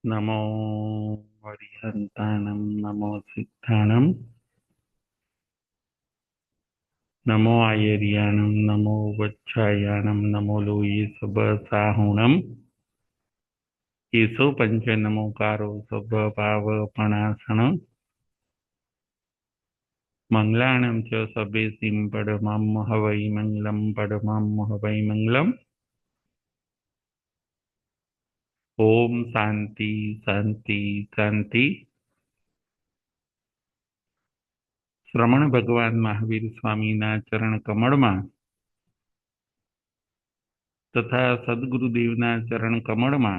नमो हरिहन्ताणं नमो सिद्धाणं नमो आयर्याणं नमो वच्छायाणं नमो लोये सबसाहुणं केशो पंच नमोकारो सबपावपणासनं मङ्गलाणं च सभेसिं पडमं हवै मङ्गलं पडमं हवै मङ्गलम् ओम शांति शांति शांति। श्रमण भगवान महावीर स्वामीना चरण कमळમાં तथा सद्गुरुदेवना चरण कमळમાં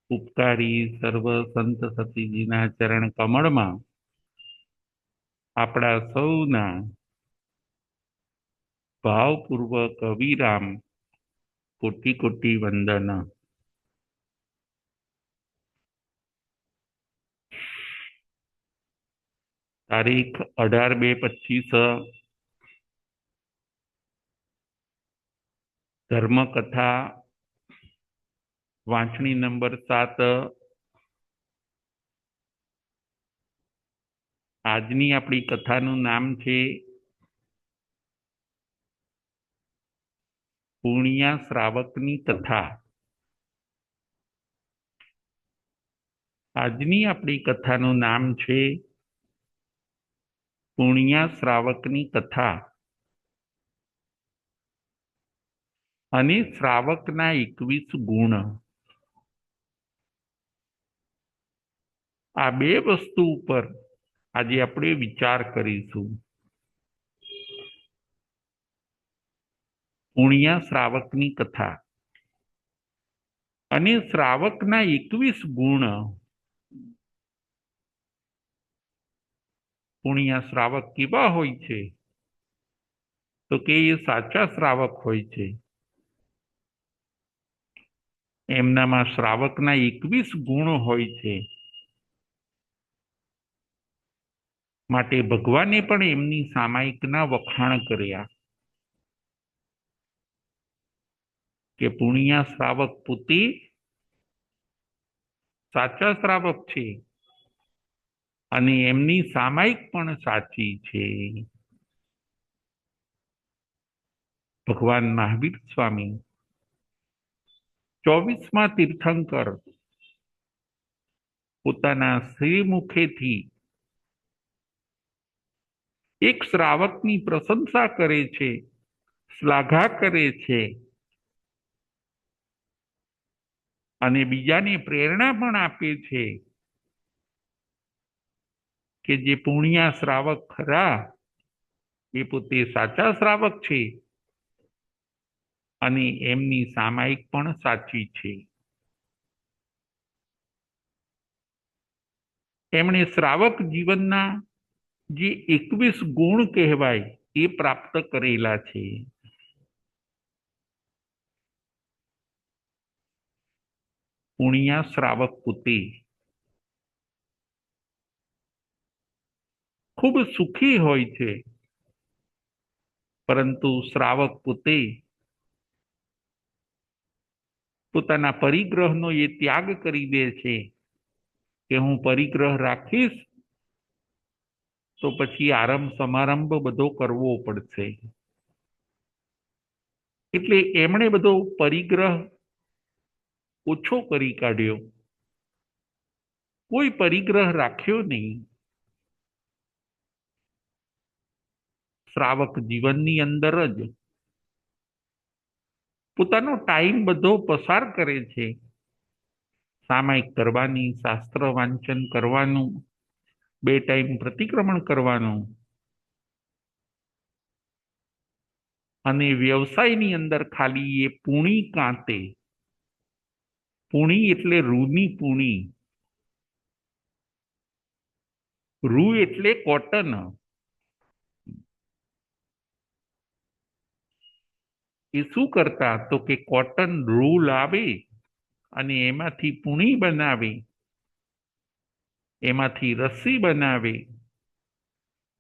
ઉપકારી સર્વ સંત સતીજીના ચરણ કમળમાં આપણા સૌના ભાવપૂર્વક અવિરામ કોટી કોટી વંદન। તારીખ 18/2/25 ધર્મકથા વાંચણી નંબર 7। આજની આપણી કથાનું નામ છે પૂર્ણિયા શ્રાવકની કથા। આજની આપણી કથાનું નામ છે પૂર્ણિયા શ્રાવકની કથા અને શ્રાવકના 21 ગુણ। આ બે વસ્તુ ઉપર આજે આપણે વિચાર કરીશું। પૂર્ણિયા શ્રાવકની કથા અને શ્રાવકના 21 ગુણ। પૂર્ણિયા શ્રાવક કેવા હોય છે તો કે એ સાચા શ્રાવક હોય છે। એમનામાં શ્રાવકના 21 ગુણ હોય છે। માટે ભગવાને પણ એમની સામાયિકના વખાણ કર્યા કે પૂર્ણિયા શ્રાવક પોતે સાચા શ્રાવક છે અને એમની સામાયિક પણ સાચી છે। ભગવાન મહાવીર સ્વામી 24મા તીર્થંકર પોતાના શ્રીમુખેથી એક શ્રાવકની પ્રશંસા કરે છે, શ્લાઘા કરે છે અને બીજાને પ્રેરણા પણ આપે છે કે જે પૂર્ણિયા શ્રાવક ખરા એ પોતે સાચા શ્રાવક છે અને એમની સામાયિક પણ સાચી છે। એમણે શ્રાવક જીવનના જે 21 ગુણ કહેવાય એ પ્રાપ્ત કરેલા છે। પૂર્ણિયા શ્રાવક પોતે ખૂબ સુખી હોય છે, પરંતુ શ્રાવક પોતે પોતાના પરિગ્રહનો એ ત્યાગ કરી દે છે કે હું પરિગ્રહ રાખીશ તો પછી આરંભ સમારંભ બધો કરવો પડશે। એટલે એમણે બધો પરિગ્રહ ઓછો કરી કાઢ્યો, કોઈ પરિગ્રહ રાખ્યો નહીં। શ્રાવક જીવનની અંદર જ પોતાનો ટાઈમ બધો પસાર કરે છે, સામાયિક કરવાની, શાસ્ત્ર વાંચન કરવાનું, 2 ટાઈમ પ્રતિક્રમણ કરવાનું અને વ્યવસાયની અંદર ખાલી એ પૂણી કાંતે, પૂણી એટલે રૂની પૂણી, રૂ એટલે કોટન, એ શું કરતા તો કે કોટન રૂ લાવે અને એમાંથી પૂણી બનાવે, એમાંથી રસ્સી બનાવે।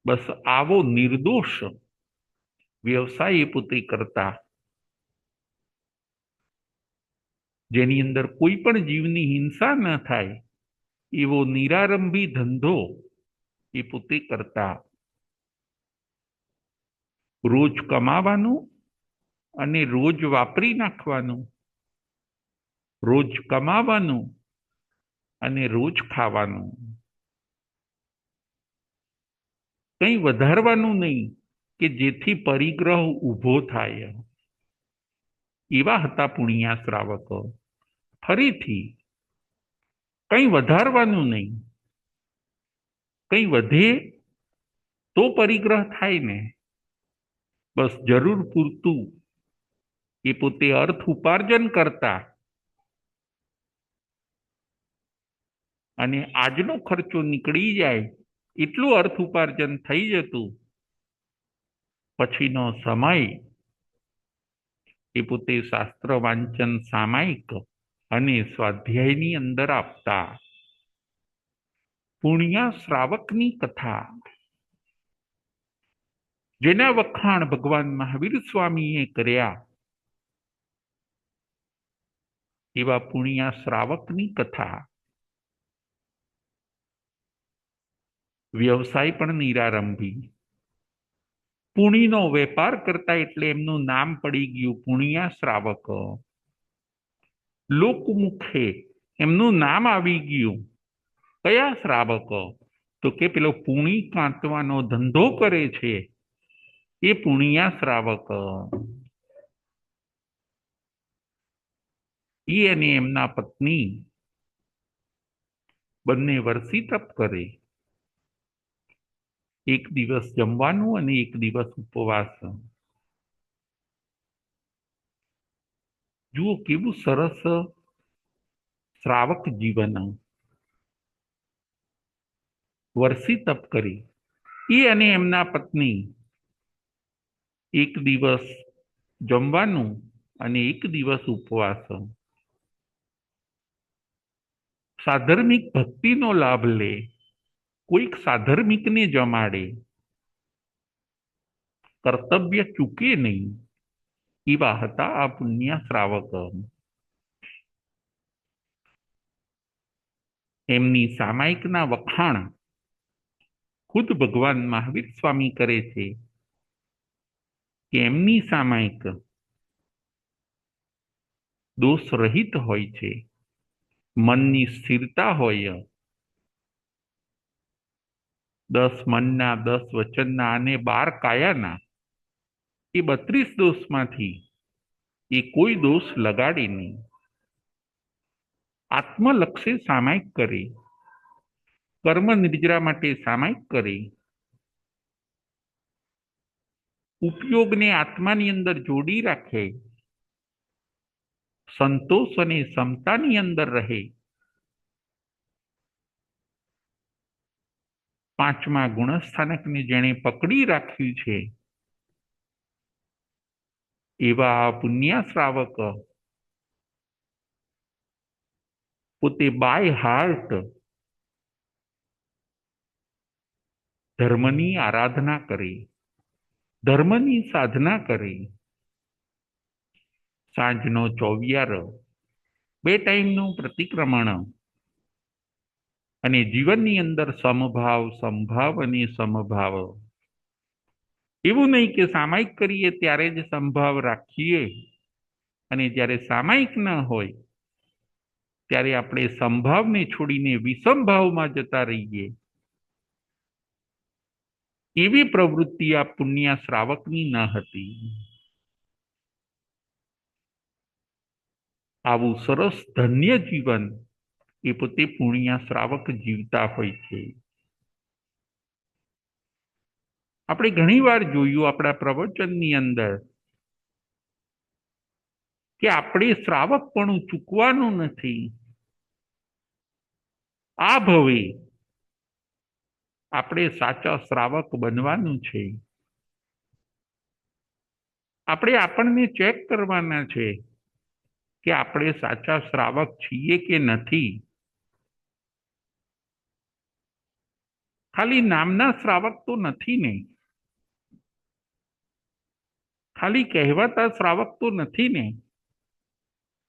બસ આવો નિર્દોષ વ્યવસાય પોતે કરતા। જેની અંદર કોઈ પણ જીવની હિંસા ન થાય એવો નિરારંભી ધંધો એ પોતે કરતા. રોજ કમાવાનું અને રોજ વાપરી નાખવાનું, રોજ કમાવાનું અને રોજ ખાવાનું, કંઈ વધારવાનું નહીં કે જેથી પરિગ્રહ ઊભો થાય. એવા હતા પુણ્યા શ્રાવકો. ફરીથી કંઈ વધારવાનું નહીં, કંઈ વધે તો પરિગ્રહ થાય ને, બસ જરૂર પૂરતું એ પોતે અર્થ ઉપાર્જન કરતા અને આજનો ખર્ચો નીકળી જાય એટલું અર્થ ઉપાર્જન થઈ જતું. પછીનો સમય એ પોતે શાસ્ત્ર વાંચન સામાયિક અને સ્વાધ્યાયની અંદર આપતા. પુણ્યા શ્રાવકની કથા, જેના વખાણ ભગવાન મહાવીર સ્વામીએ કર્યા, એવા પુણ્યા શ્રાવકની કથા. વ્યવસાય પણ નિરારંભી, પુણ્યનો વેપાર કરતા એટલે એમનું નામ પડી ગયું પુણ્યા શ્રાવક. લોકમુખે એમનું નામ આવી ગયું. કયા શ્રાવક? તો કે પેલો પુણી કાંતવાનો ધંધો કરે છે એ પુણ્યા શ્રાવક. એ અને એમના પત્ની બંને વર્ષી તપ કરે. એક દિવસ જમવાનું અને એક દિવસ ઉપવાસ. જુઓ કેવું સરસ શ્રાવક જીવન. વર્ષી તપ કરી. એ અને એમના પત્ની એક દિવસ જમવાનું અને એક દિવસ ઉપવાસ. સાધર્મિક ભક્તિનો લાભ લે, કોઈક સાધર્મિકને જમાડે, કર્તવ્ય ચૂકે નહીં, એવા હતા આ પુણ્ય શ્રાવક. એમની સામાયિકના વખાણ ખુદ ભગવાન મહાવીર સ્વામી કરે છે કે એમની સામાયિક દોષ રહિત હોય છે. મનની સ્થિરતા હોય. 10 મનના, 10 વચનના અને 12 કાયાના, એ 32 દોષમાંથી એ કોઈ દોષ લગાડે નહીં. આત્મલક્ષે સામાયિક કરે, કર્મ નિર્જરા માટે સામાયિક કરે, ઉપયોગને આત્માની અંદર જોડી રાખે, સંતોષ અને સમતાની અંદર રહે, 5મા ગુણસ્થાનકને જેણે પકડી રાખ્યું છે એવા પુણ્યા શ્રાવક પોતે બાય હાર્ટ ધર્મની આરાધના કરે, ધર્મની સાધના કરે. સાંજનો ચોવિયાર, 2 ટાઈમનું પ્રતિક્રમણ અને જીવનની અંદર સમભાવ, સંભાવ અને સમભાવ. એવું નહીં કે સામાયિક કરીએ ત્યારે જ સંભાવ રાખીએ અને જ્યારે સામાયિક ન હોય ત્યારે આપણે સંભાવને છોડીને વિષમભાવમાં જતા રહીએ. એવી પ્રવૃત્તિ આ પુણ્ય શ્રાવકની ન હતી. આવું સરસ ધન્ય જીવન એ પોતે પુણ્ય શ્રાવક જીવતા હોય છે. આપણે ઘણીવાર જોયું આપણા પ્રવચનની અંદર કે આપણે શ્રાવકપણું ચૂકવાનું નથી. આ ભવે આપણે સાચા શ્રાવક બનવાનું છે. આપણે આપણને ચેક કરવાના છે કે આપણે સાચા શ્રાવક છીએ કે નથી. ખાલી નામના શ્રાવક તો નથી ને, ખાલી કહેવાતા શ્રાવક તો નથી ને.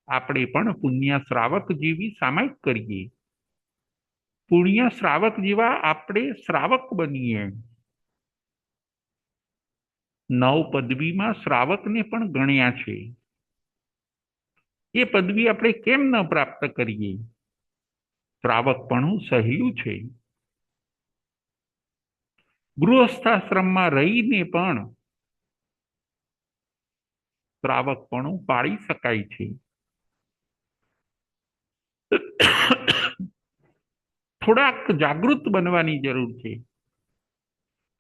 આપણે પણ પુણ્ય શ્રાવક જેવી સામાયિક કરીએ. પુણ્ય શ્રાવક જેવા આપણે શ્રાવક બનીએ. નવ પદવીમાં શ્રાવકને પણ ગણ્યા છે. એ પદવી આપણે કેમ ન પ્રાપ્ત કરીએ? શ્રાવકપણું સહેલું છે. ગૃહસ્થાશ્રમમાં રહીને પણ શ્રાવકપણું પાળી શકાય છે. થોડાક જાગૃત બનવાની જરૂર છે.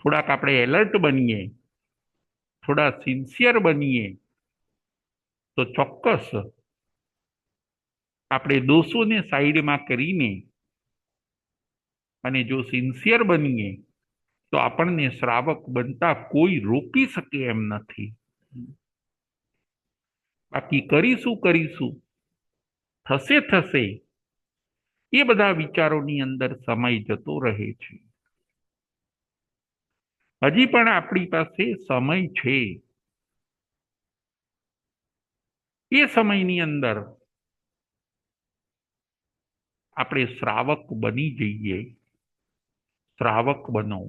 થોડાક આપણે એલર્ટ બનીએ, થોડા સિન્સિયર બનીએ, તો ચોક્કસ આપણે દોષોને સાઈડમાં કરીને અને જો સિન્સિયર બનીએ તો આપણને શ્રાવક બનતા કોઈ રોકી શકે એમ નથી. બાકી કરીશું થશે એ બધા વિચારોની અંદર સમય જતો રહે છે. હજી પણ આપણી પાસે સમય છે. એ સમયની અંદર આપણે શ્રાવક બની જઈએ. શ્રાવક બનો,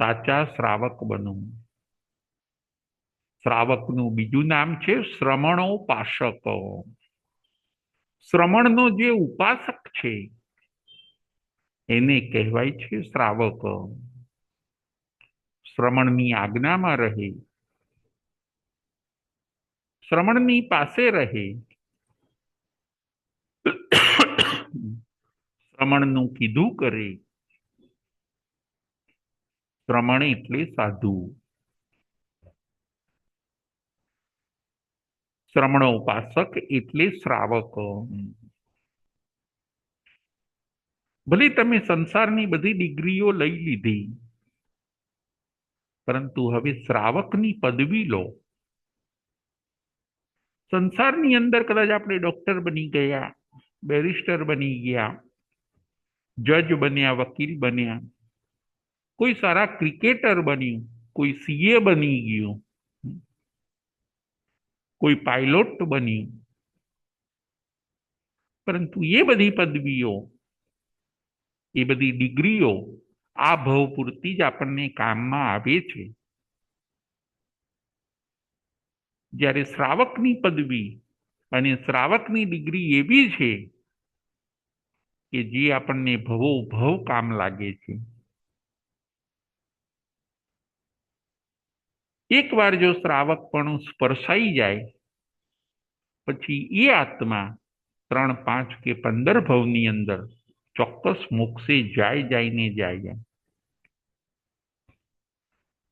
સાચા શ્રાવક બનો. શ્રાવકનું બીજું નામ છે શ્રમણોપાસક. શ્રમણનો જે ઉપાસક છે એને કહેવાય છે શ્રાવક. શ્રમણની આજ્ઞામાં રહે, શ્રમણની પાસે રહે, શ્રમણનું કીધું કરે. શ્રમણ એટલે સાધુ. શ્રમણોપાસક એટલે શ્રાવક. ભલે તમે સંસારની બધી ડિગ્રીઓ લઈ લીધી, પરંતુ હવે શ્રાવકની પદવી લો. સંસારની અંદર કદાચ આપણે ડોક્ટર બની ગયા, બેરિસ્ટર બની ગયા, જજ બન્યા, વકીલ બન્યા, કોઈ સારા ક્રિકેટર બન્યું, કોઈ સીએ બની ગયું, કોઈ પાયલોટ બન્યું, પરંતુ એ બધી પદવીઓ, એ બધી ડિગ્રીઓ આ ભવ પૂરતી જ આપણને કામમાં આવે છે. જ્યારે શ્રાવકની પદવી અને શ્રાવકની ડિગ્રી એવી છે કે જે આપણને ભવો ભવ કામ લાગે છે. એકવાર જો શ્રાવકપણું સ્પર્શાઈ જાય પછી એ આત્મા 3, 5 કે 15 ભવની અંદર ચોક્કસ મોક્ષે જાય.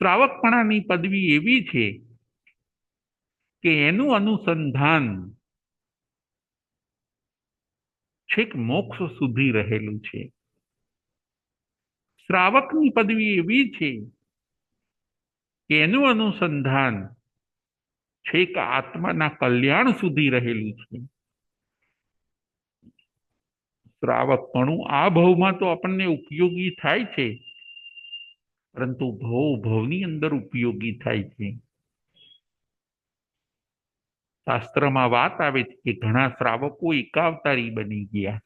શ્રાવકપણાની પદવી એવી છે કે એનું અનુસંધાન છેક મોક્ષ સુધી રહેલું છે. શ્રાવકની પદવી એવી છે કે એનું અનુસંધાન છેક આત્માના કલ્યાણ સુધી રહેલું છે. શ્રાવકપણું આ ભવમાં તો આપણને ઉપયોગી થાય છે, પરંતુ ભવની અંદર ઉપયોગી થાય છે. શાસ્ત્રમાં વાત આવે છે કે ઘણા શ્રાવકો એકાવતારી બની ગયા.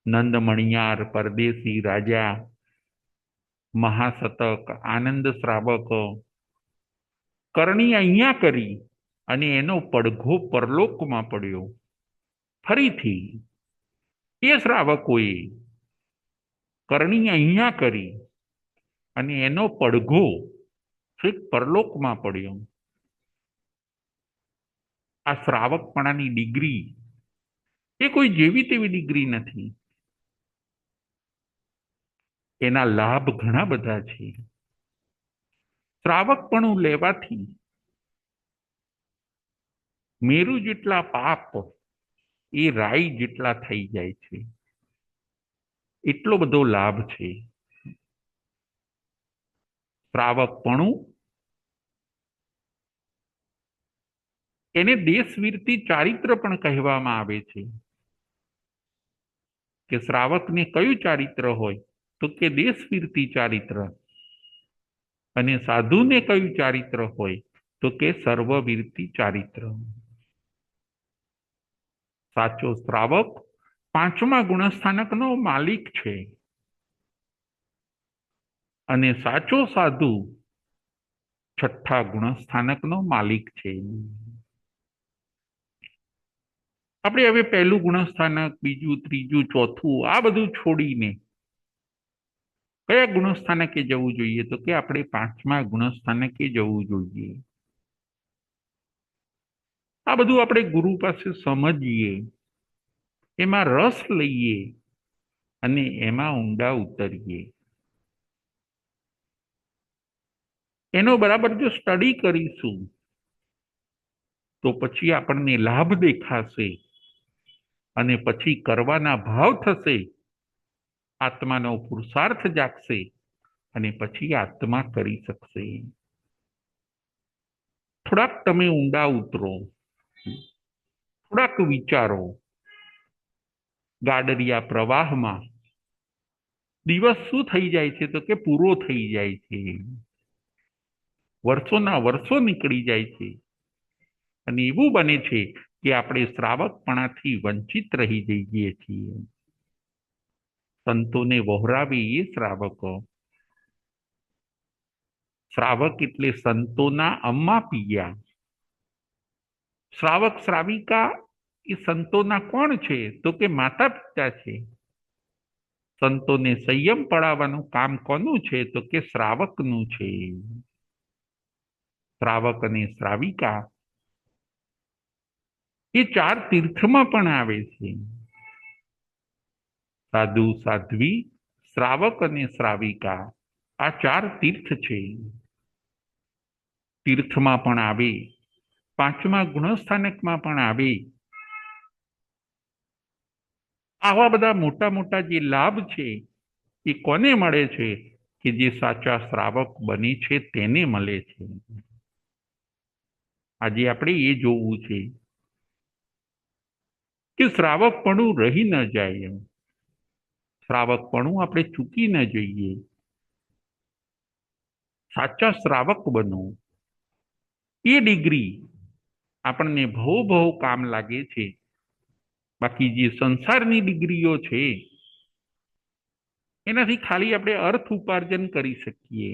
નંદ મણિયાર, પરદેશી રાજા, મહાશતક, આનંદ શ્રાવક, કરણી અહીંયા કરી અને એનો પડઘો પરલોકમાં પડ્યો. ફરીથી એ શ્રાવકોએ કરણી અહીંયા કરી અને એનો પડઘો છેક પરલોકમાં પડ્યો. આ શ્રાવકપણાની ડિગ્રી એ કોઈ જેવી તેવી ડિગ્રી નથી. એના લાભ ઘણા બધા છે. શ્રાવકપણું લેવાથી મેરુ જેટલા પાપ એ રાઈ જેટલા થઈ જાય છે. એટલો બધો લાભ છે. શ્રાવકપણું એને દેશવીરતી ચારિત્ર પણ કહેવામાં આવે છે. કે શ્રાવકને કયું ચારિત્ર હોય તો કે દેશવીરતી ચારિત્ર, અને સાધુને કયું ચારિત્ર હોય તો કે સર્વવીરતી ચારિત્ર. સાચો શ્રાવક પાંચમા ગુણસ્થાનકનો માલિક છે અને સાચો સાધુ છઠ્ઠા ગુણસ્થાનકનો માલિક છે. આપણે હવે પહેલું ગુણસ્થાનક, બીજું, ત્રીજું, ચોથું આ બધું છોડીને કયા ગુણસ્થાનકે જવું જોઈએ? તો કે આપણે પાંચમા ગુણસ્થાનકે જવું જોઈએ. આ બધું આપણે ગુરુ પાસે સમજીએ, એમાં રસ લઈએ અને એમાં ઊંડા ઉતરીએ. એનો બરાબર જો સ્ટડી કરીશું તો પછી આપણને લાભ દેખાશે અને પછી કરવાના ભાવ થશે, આત્માનો પુરુષાર્થ જાગશે અને પછી આત્મા કરી શકશે. થોડાક તમે ઊંડા ઉતરો, થોડાક વિચારો. ગાડરિયા પ્રવાહમાં દિવસ શું થઈ જાય છે? તો કે પૂરો થઈ જાય છે. વર્ષોના વર્ષો નીકળી જાય છે અને એવું બને છે કે આપણે શ્રાવકપણાથી વંચિત રહી જઈએ છીએ. સંતોને વહોરાવે એ શ્રાવકો. શ્રાવક એટલે સંતોના અમ્મા પિયા. શ્રાવક શ્રાવિકા એ સંતોના કોણ છે? તો કે માતા પિતા છે. સંતોને સંયમ પડાવવાનું કામ કોનું છે? તો કે શ્રાવકનું છે. શ્રાવક અને શ્રાવિકા એ ચાર તીર્થમાં પણ આવે છે. સાધુ, સાધ્વી, શ્રાવક અને શ્રાવિકા આ ચાર તીર્થ છે. તીર્થમાં પણ આવે, પાંચમા ગુણસ્થાનકમાં પણ આવે. આવા બધા મોટા મોટા જે લાભ છે એ કોને મળે છે? કે જે સાચા શ્રાવક બને છે તેને મળે છે. આજે આપણે એ જોવું છે કે શ્રાવકપણું રહી ન જાય, શ્રાવકપણું આપણે ચૂકી ન જઈએ. સાચા શ્રાવક બનો. એ ડિગ્રી આપણને બહુ કામ લાગે છે. બાકી જે સંસારની ડિગ્રીઓ છે એનાથી ખાલી આપણે અર્થ ઉપાર્જન કરી શકીએ.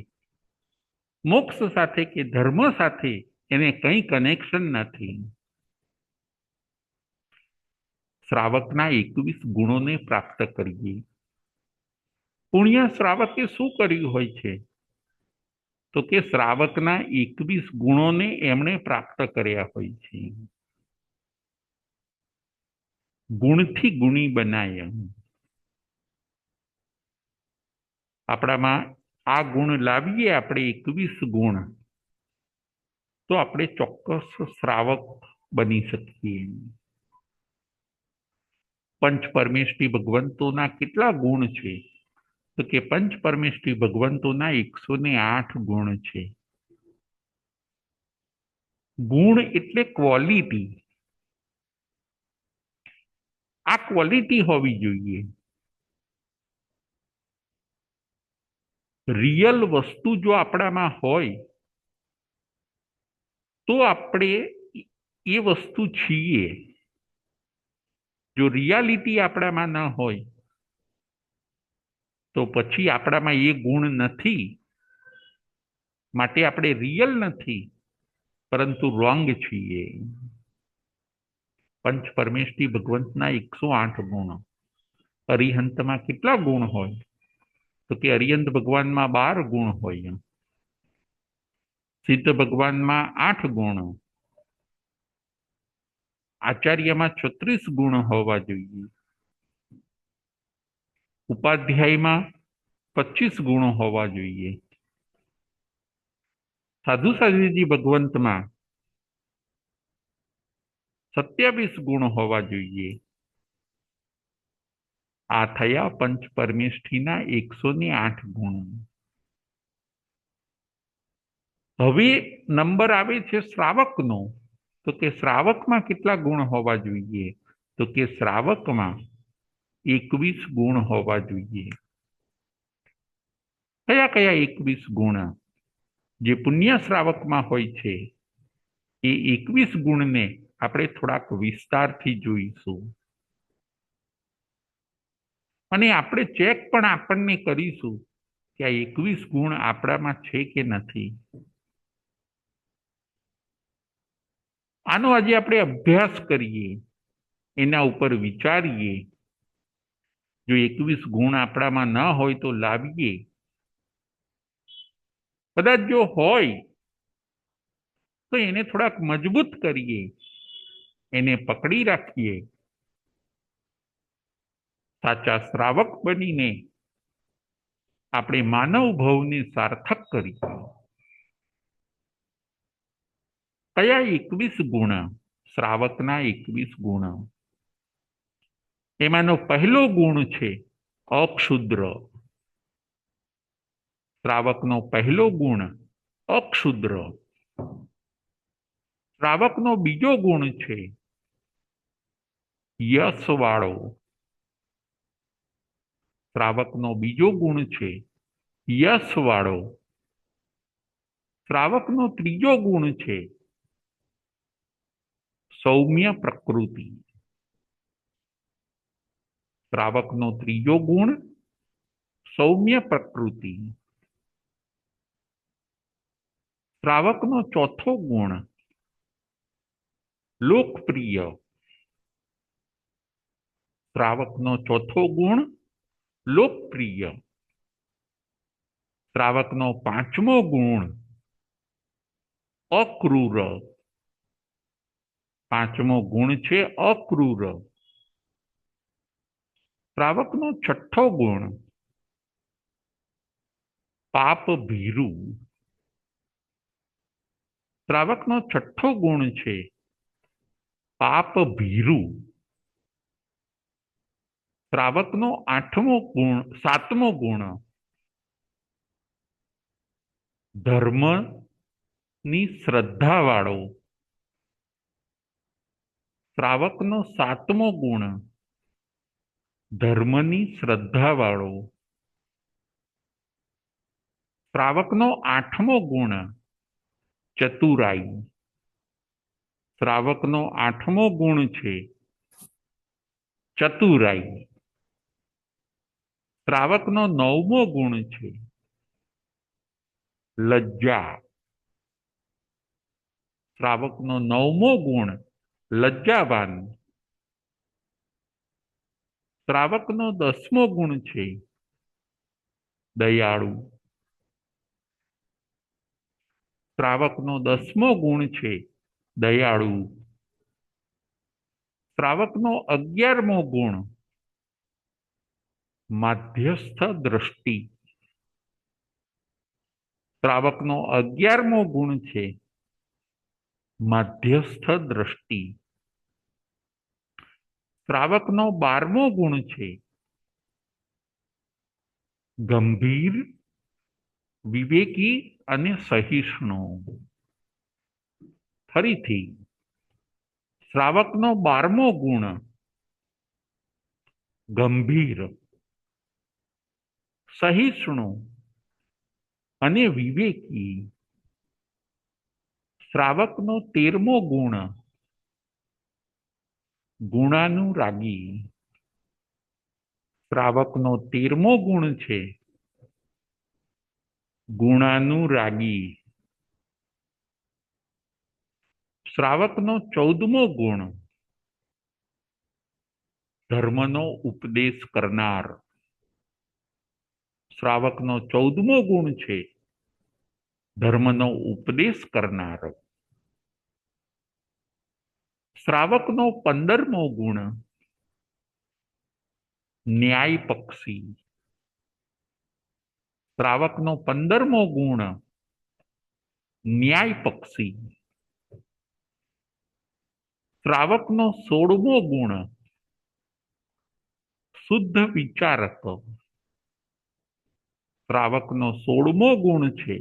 મોક્ષ સાથે કે ધર્મ સાથે એને કંઈ કનેક્શન નથી. શ્રાવકના 21 ગુણોને પ્રાપ્ત કરીએ. પુણ્ય શ્રાવકે શું કર્યું હોય છે? તો કે શ્રાવકના 21 ગુણોને એમણે પ્રાપ્ત કર્યા હોય છે. ગુણથી ગુણી બનાય. આપણામાં આ ગુણ લાવીએ આપણે 21 ગુણ, તો આપણે ચોક્કસ શ્રાવક બની શકીએ. પંચ પરમેષ્ઠી ભગવંતોના કેટલા ગુણ છે? તો કે પંચ પરમેષ્ઠી ભગવંતોના 108 ગુણ છે. ગુણ એટલે ક્વોલિટી. આ ક્વોલિટી હોવી જોઈએ. રિયલ વસ્તુ જો આપણામાં હોય તો આપણે એ વસ્તુ છીએ. જો રિયાલિટી આપણામાં ન હોય તો પછી આપણામાં એ ગુણ નથી, માટે આપણે રિયલ નથી પરંતુ રોંગ છીએ. પંચ પરમેષ્ઠી ભગવંતના 108 ગુણ. અરિહંતમાં કેટલા ગુણ હોય? તો કે અરિહંત ભગવાનમાં 12 ગુણ હોય, સિદ્ધ ભગવાનમાં 8 ગુણ, આચાર્યમાં 36 ગુણ હોવા જોઈએ, ઉપાધ્યાયમાં 25 ગુણો હોવા જોઈએ, સાધુ સાધ્વીજી ભગવંતમાં 27 ગુણ હોવા જોઈએ. આ થયા પંચ પરમેષ્ઠીના 108 ગુણ. હવે નંબર આવે છે શ્રાવકનો. તો કે શ્રાવકમાં કેટલા ગુણ હોવા જોઈએ? તો કે શ્રાવકમાં 21 ગુણ હોવા જોઈએ. કયા કયા 21 ગુણ? જે પુણ્ય શ્રાવકમાં હોય છે એ 21 ગુણને આપણે થોડાક વિસ્તારથી જોઈશું અને આપણે ચેક પણ આપણને કરીશું કે આ 21 ગુણ આપણામાં છે કે નથી. આનો આજે આપણે અભ્યાસ કરીએ, એના ઉપર વિચારીએ. જો 21 ગુણ આપણામાં ન હોય તો લાવીએ, કદાચ જો હોય તો એને થોડાક મજબૂત કરીએ, એને પકડી રાખીએ, સાચા શ્રાવક બનીને આપણે માનવ ભવને સાર્થક કરીએ. કયા 21 ગુણ? શ્રાવકના 21 ગુણ. એમાંનો પહેલો ગુણ છે અક્ષુદ્ર. શ્રાવકનો પહેલો ગુણ અક્ષુદ્ર. શ્રાવકનો બીજો ગુણ છે યશવાળો. શ્રાવકનો બીજો ગુણ છે યશવાળો. શ્રાવકનો ત્રીજો ગુણ છે સૌમ્ય પ્રકૃતિ. શ્રાવકનો ત્રીજો ગુણ સૌમ્ય પ્રકૃતિ. શ્રાવકનો ચોથો ગુણ લોકપ્રિય. શ્રાવકનો ચોથો ગુણ લોકપ્રિય. શ્રાવકનો પાંચમો ગુણ અક્રૂર. પાંચમો ગુણ છે અક્રૂર. શ્રાવકનો છઠ્ઠો ગુણ પાપ ભીરુ. શ્રાવકનો છઠ્ઠો ગુણ છે પાપ ભીરુ. શ્રાવકનો સાતમો ગુણ ધર્મની શ્રદ્ધાવાળો. શ્રાવકનો સાતમો ગુણ ધર્મની શ્રદ્ધાવાળો. શ્રાવકનો આઠમો ગુણ ચતુરાઈ. શ્રાવકનો આઠમો ગુણ છે ચતુરાઈ. શ્રાવકનો નવમો ગુણ છે લજ્જા. શ્રાવકનો નવમો ગુણ લજ્જાવાન. શ્રાવકનો 10મો ગુણ છે દયાળુ. શ્રાવકનો 10મો ગુણ છે દયાળુ. શ્રાવકનો 11મો ગુણ માધ્યસ્થ દ્રષ્ટિ. શ્રાવકનો 11મો ગુણ છે માધ્યસ્થ દ્રષ્ટિ. શ્રાવકનો 12મો ગુણ છે ગંભીર, વિવેકી અને સહિષ્ણુ. ફરીથી શ્રાવકનો 12મો ગુણ ગંભીર, સહિષ્ણુ અને વિવેકી. શ્રાવકનો 13મો ગુણ ગુણાનુરાગી. શ્રાવકનો 13મો ગુણ છે ગુણાનુરાગી. શ્રાવકનો 14મો ગુણ ધર્મનો ઉપદેશ કરનાર. શ્રાવકનો 14મો ગુણ છે ધર્મનો ઉપદેશ કરનાર. શ્રાવકનો 15મો ગુણ ન્યાયપક્ષી. શ્રાવકનો 15મો ગુણ ન્યાયપક્ષી. શ્રાવકનો 16મો ગુણ શુદ્ધ વિચારક. શ્રાવકનો 16મો ગુણ છે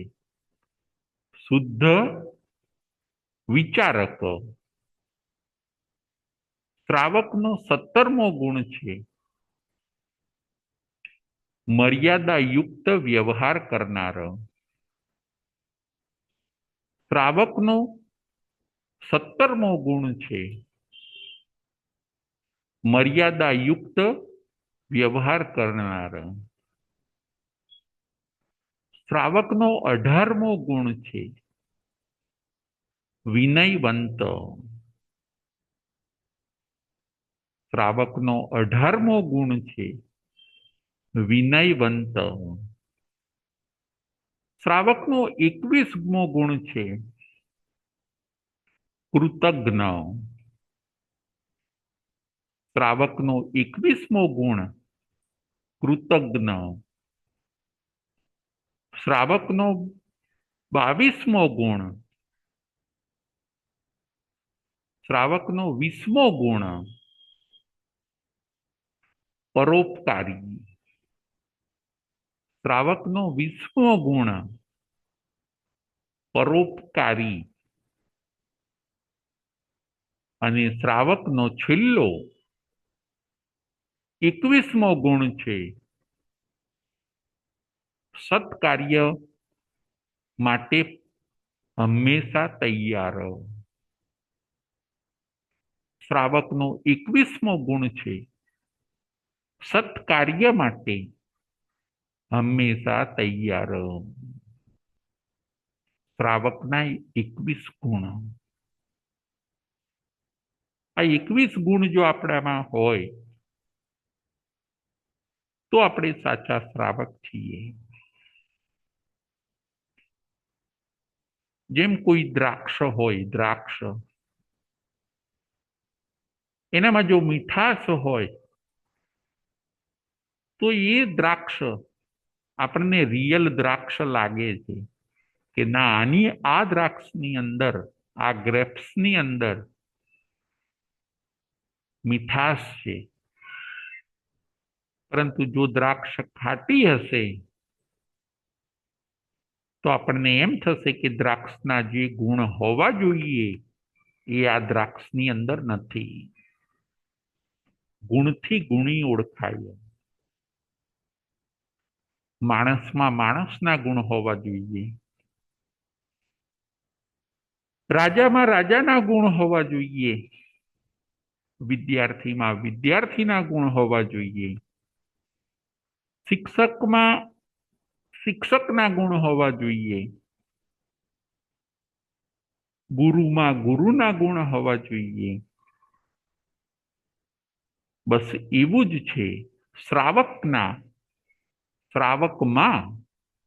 શુદ્ધ વિચારક. શ્રાવકનો 17મો ગુણ છે મર્યાદાયુક્ત વ્યવહાર કરનાર. શ્રાવકનો 17મો ગુણ છે મર્યાદાયુક્ત વ્યવહાર કરનાર. શ્રાવકનો 18મો ગુણ છે વિનયવંત. શ્રાવકનો 18મો ગુણ છે વિનયવંત. શ્રાવકનો 21મો ગુણ છે કૃતજ્ઞ. શ્રાવકનો 21મો ગુણ કૃતજ્ઞ. શ્રાવકનો 22મો ગુણ શ્રાવકનો 20મો ગુણ પરોપકારી. શ્રાવકનો 20મો ગુણ પરોપકારી. અને શ્રાવકનો છેલ્લો 21મો ગુણ છે સત્કાર્ય માટે હંમેશા તૈયાર. શ્રાવકનો 21મો ગુણ છે સત્કાર્ય માટે હંમેશા તૈયાર. શ્રાવકના 21 ગુણ. આ 21 ગુણ જો આપણામાં હોય તો આપણે સાચા શ્રાવક છીએ. જેમ કોઈ દ્રાક્ષ હોય, દ્રાક્ષ એનામાં જો મીઠાશ હોય તો એ દ્રાક્ષ આપણને રિયલ દ્રાક્ષ લાગે છે કે ના, આની આ દ્રાક્ષની અંદર, આ ગ્રેપ્સની અંદર મીઠાશ છે. પરંતુ જો દ્રાક્ષ ખાટી હશે તો આપણને એમ થશે કે દ્રાક્ષના જે ગુણ હોવા જોઈએ એ આ દ્રાક્ષની અંદર નથી. ગુણથી ગુણી ઓળખાય. માણસમાં માણસના ગુણ હોવા જોઈએ, રાજામાં રાજાના ગુણ હોવા જોઈએ, વિદ્યાર્થીમાં વિદ્યાર્થીના ગુણ હોવા જોઈએ, શિક્ષકમાં શિક્ષકના ગુણ હોવા જોઈએ, ગુરુમાં ગુરુના ગુણ હોવા જોઈએ. બસ એવું જ છે શ્રાવકમાં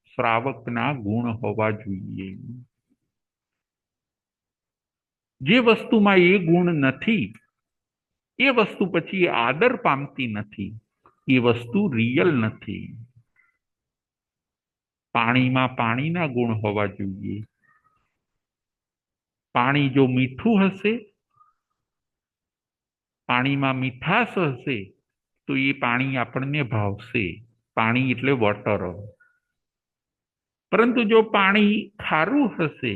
શ્રાવકના ગુણ હોવા જોઈએ. જે વસ્તુમાં એ ગુણ નથી એ વસ્તુ પછી આદર પામતી નથી, એ વસ્તુ રિયલ નથી. પાણીમાં પાણીના ગુણ હોવા જોઈએ. પાણી જો મીઠું હશે, પાણીમાં મીઠાશ હશે તો એ પાણી આપણને ભાવશે. પાણી એટલે વોટર. પરંતુ જો પાણી ખારું હશે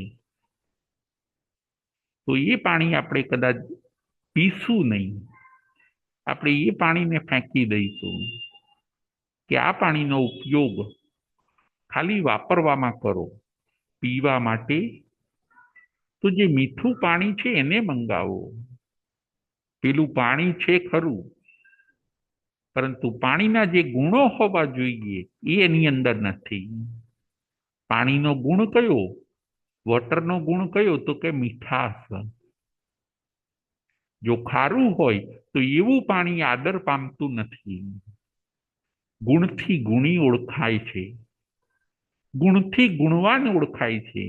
તો એ પાણી આપણે કદાચ પીશું નહીં. આપણે એ પાણીને ફેંકી દઈશું કે આ પાણીનો ઉપયોગ ખાલી વાપરવામાં કરો. પીવા માટે તો જે મીઠું પાણી છે એને મંગાવો. પેલું પાણી છે ખરું, પરંતુ પાણીના જે ગુણો હોવા જોઈએ એ એની અંદર નથી. પાણીનો ગુણ કયો? વોટરનો ગુણ કયો? તો કે મીઠાશ. જો ખારું હોય તો એવું પાણી આદર પામતું નથી. ગુણથી ગુણી ઓળખાય છે, ગુણથી ગુણવાન ઓળખાય છે.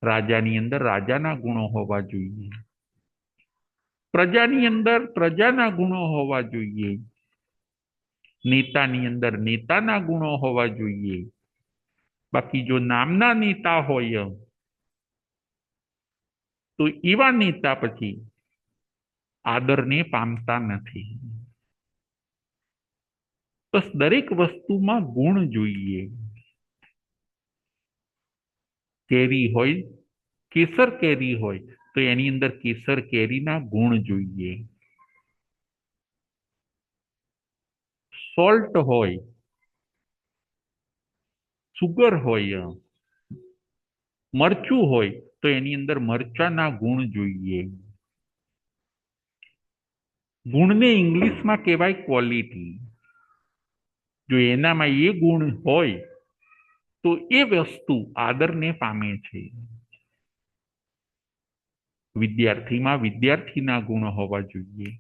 રાજાની અંદર રાજાના ગુણો હોવા જોઈએ, પ્રજાની અંદર પ્રજાના ગુણો હોવા જોઈએ, નેતાની અંદર નેતાના ગુણો હોવા જોઈએ. બાકી જો નામના નેતા હોય તો એવા નેતા પછી આદરને પામતા નથી. બસ દરેક વસ્તુમાં ગુણ જોઈએ. કેરી હોય, કેસર કેરી હોય તો એની અંદર કેસર કેરીના ગુણ જોઈએ. સોલ્ટ હોય, સુગર હોય, મરચું હોય તો એની અંદર મરચાના ગુણ જોઈએ. ગુણને ઇંગ્લિશમાં કહેવાય ક્વોલિટી. જો એનામાં એ ગુણ હોય તો એ વસ્તુ આદરને પામે છે. વિદ્યાર્થીમાં વિદ્યાર્થીના ગુણ હોવા જોઈએ,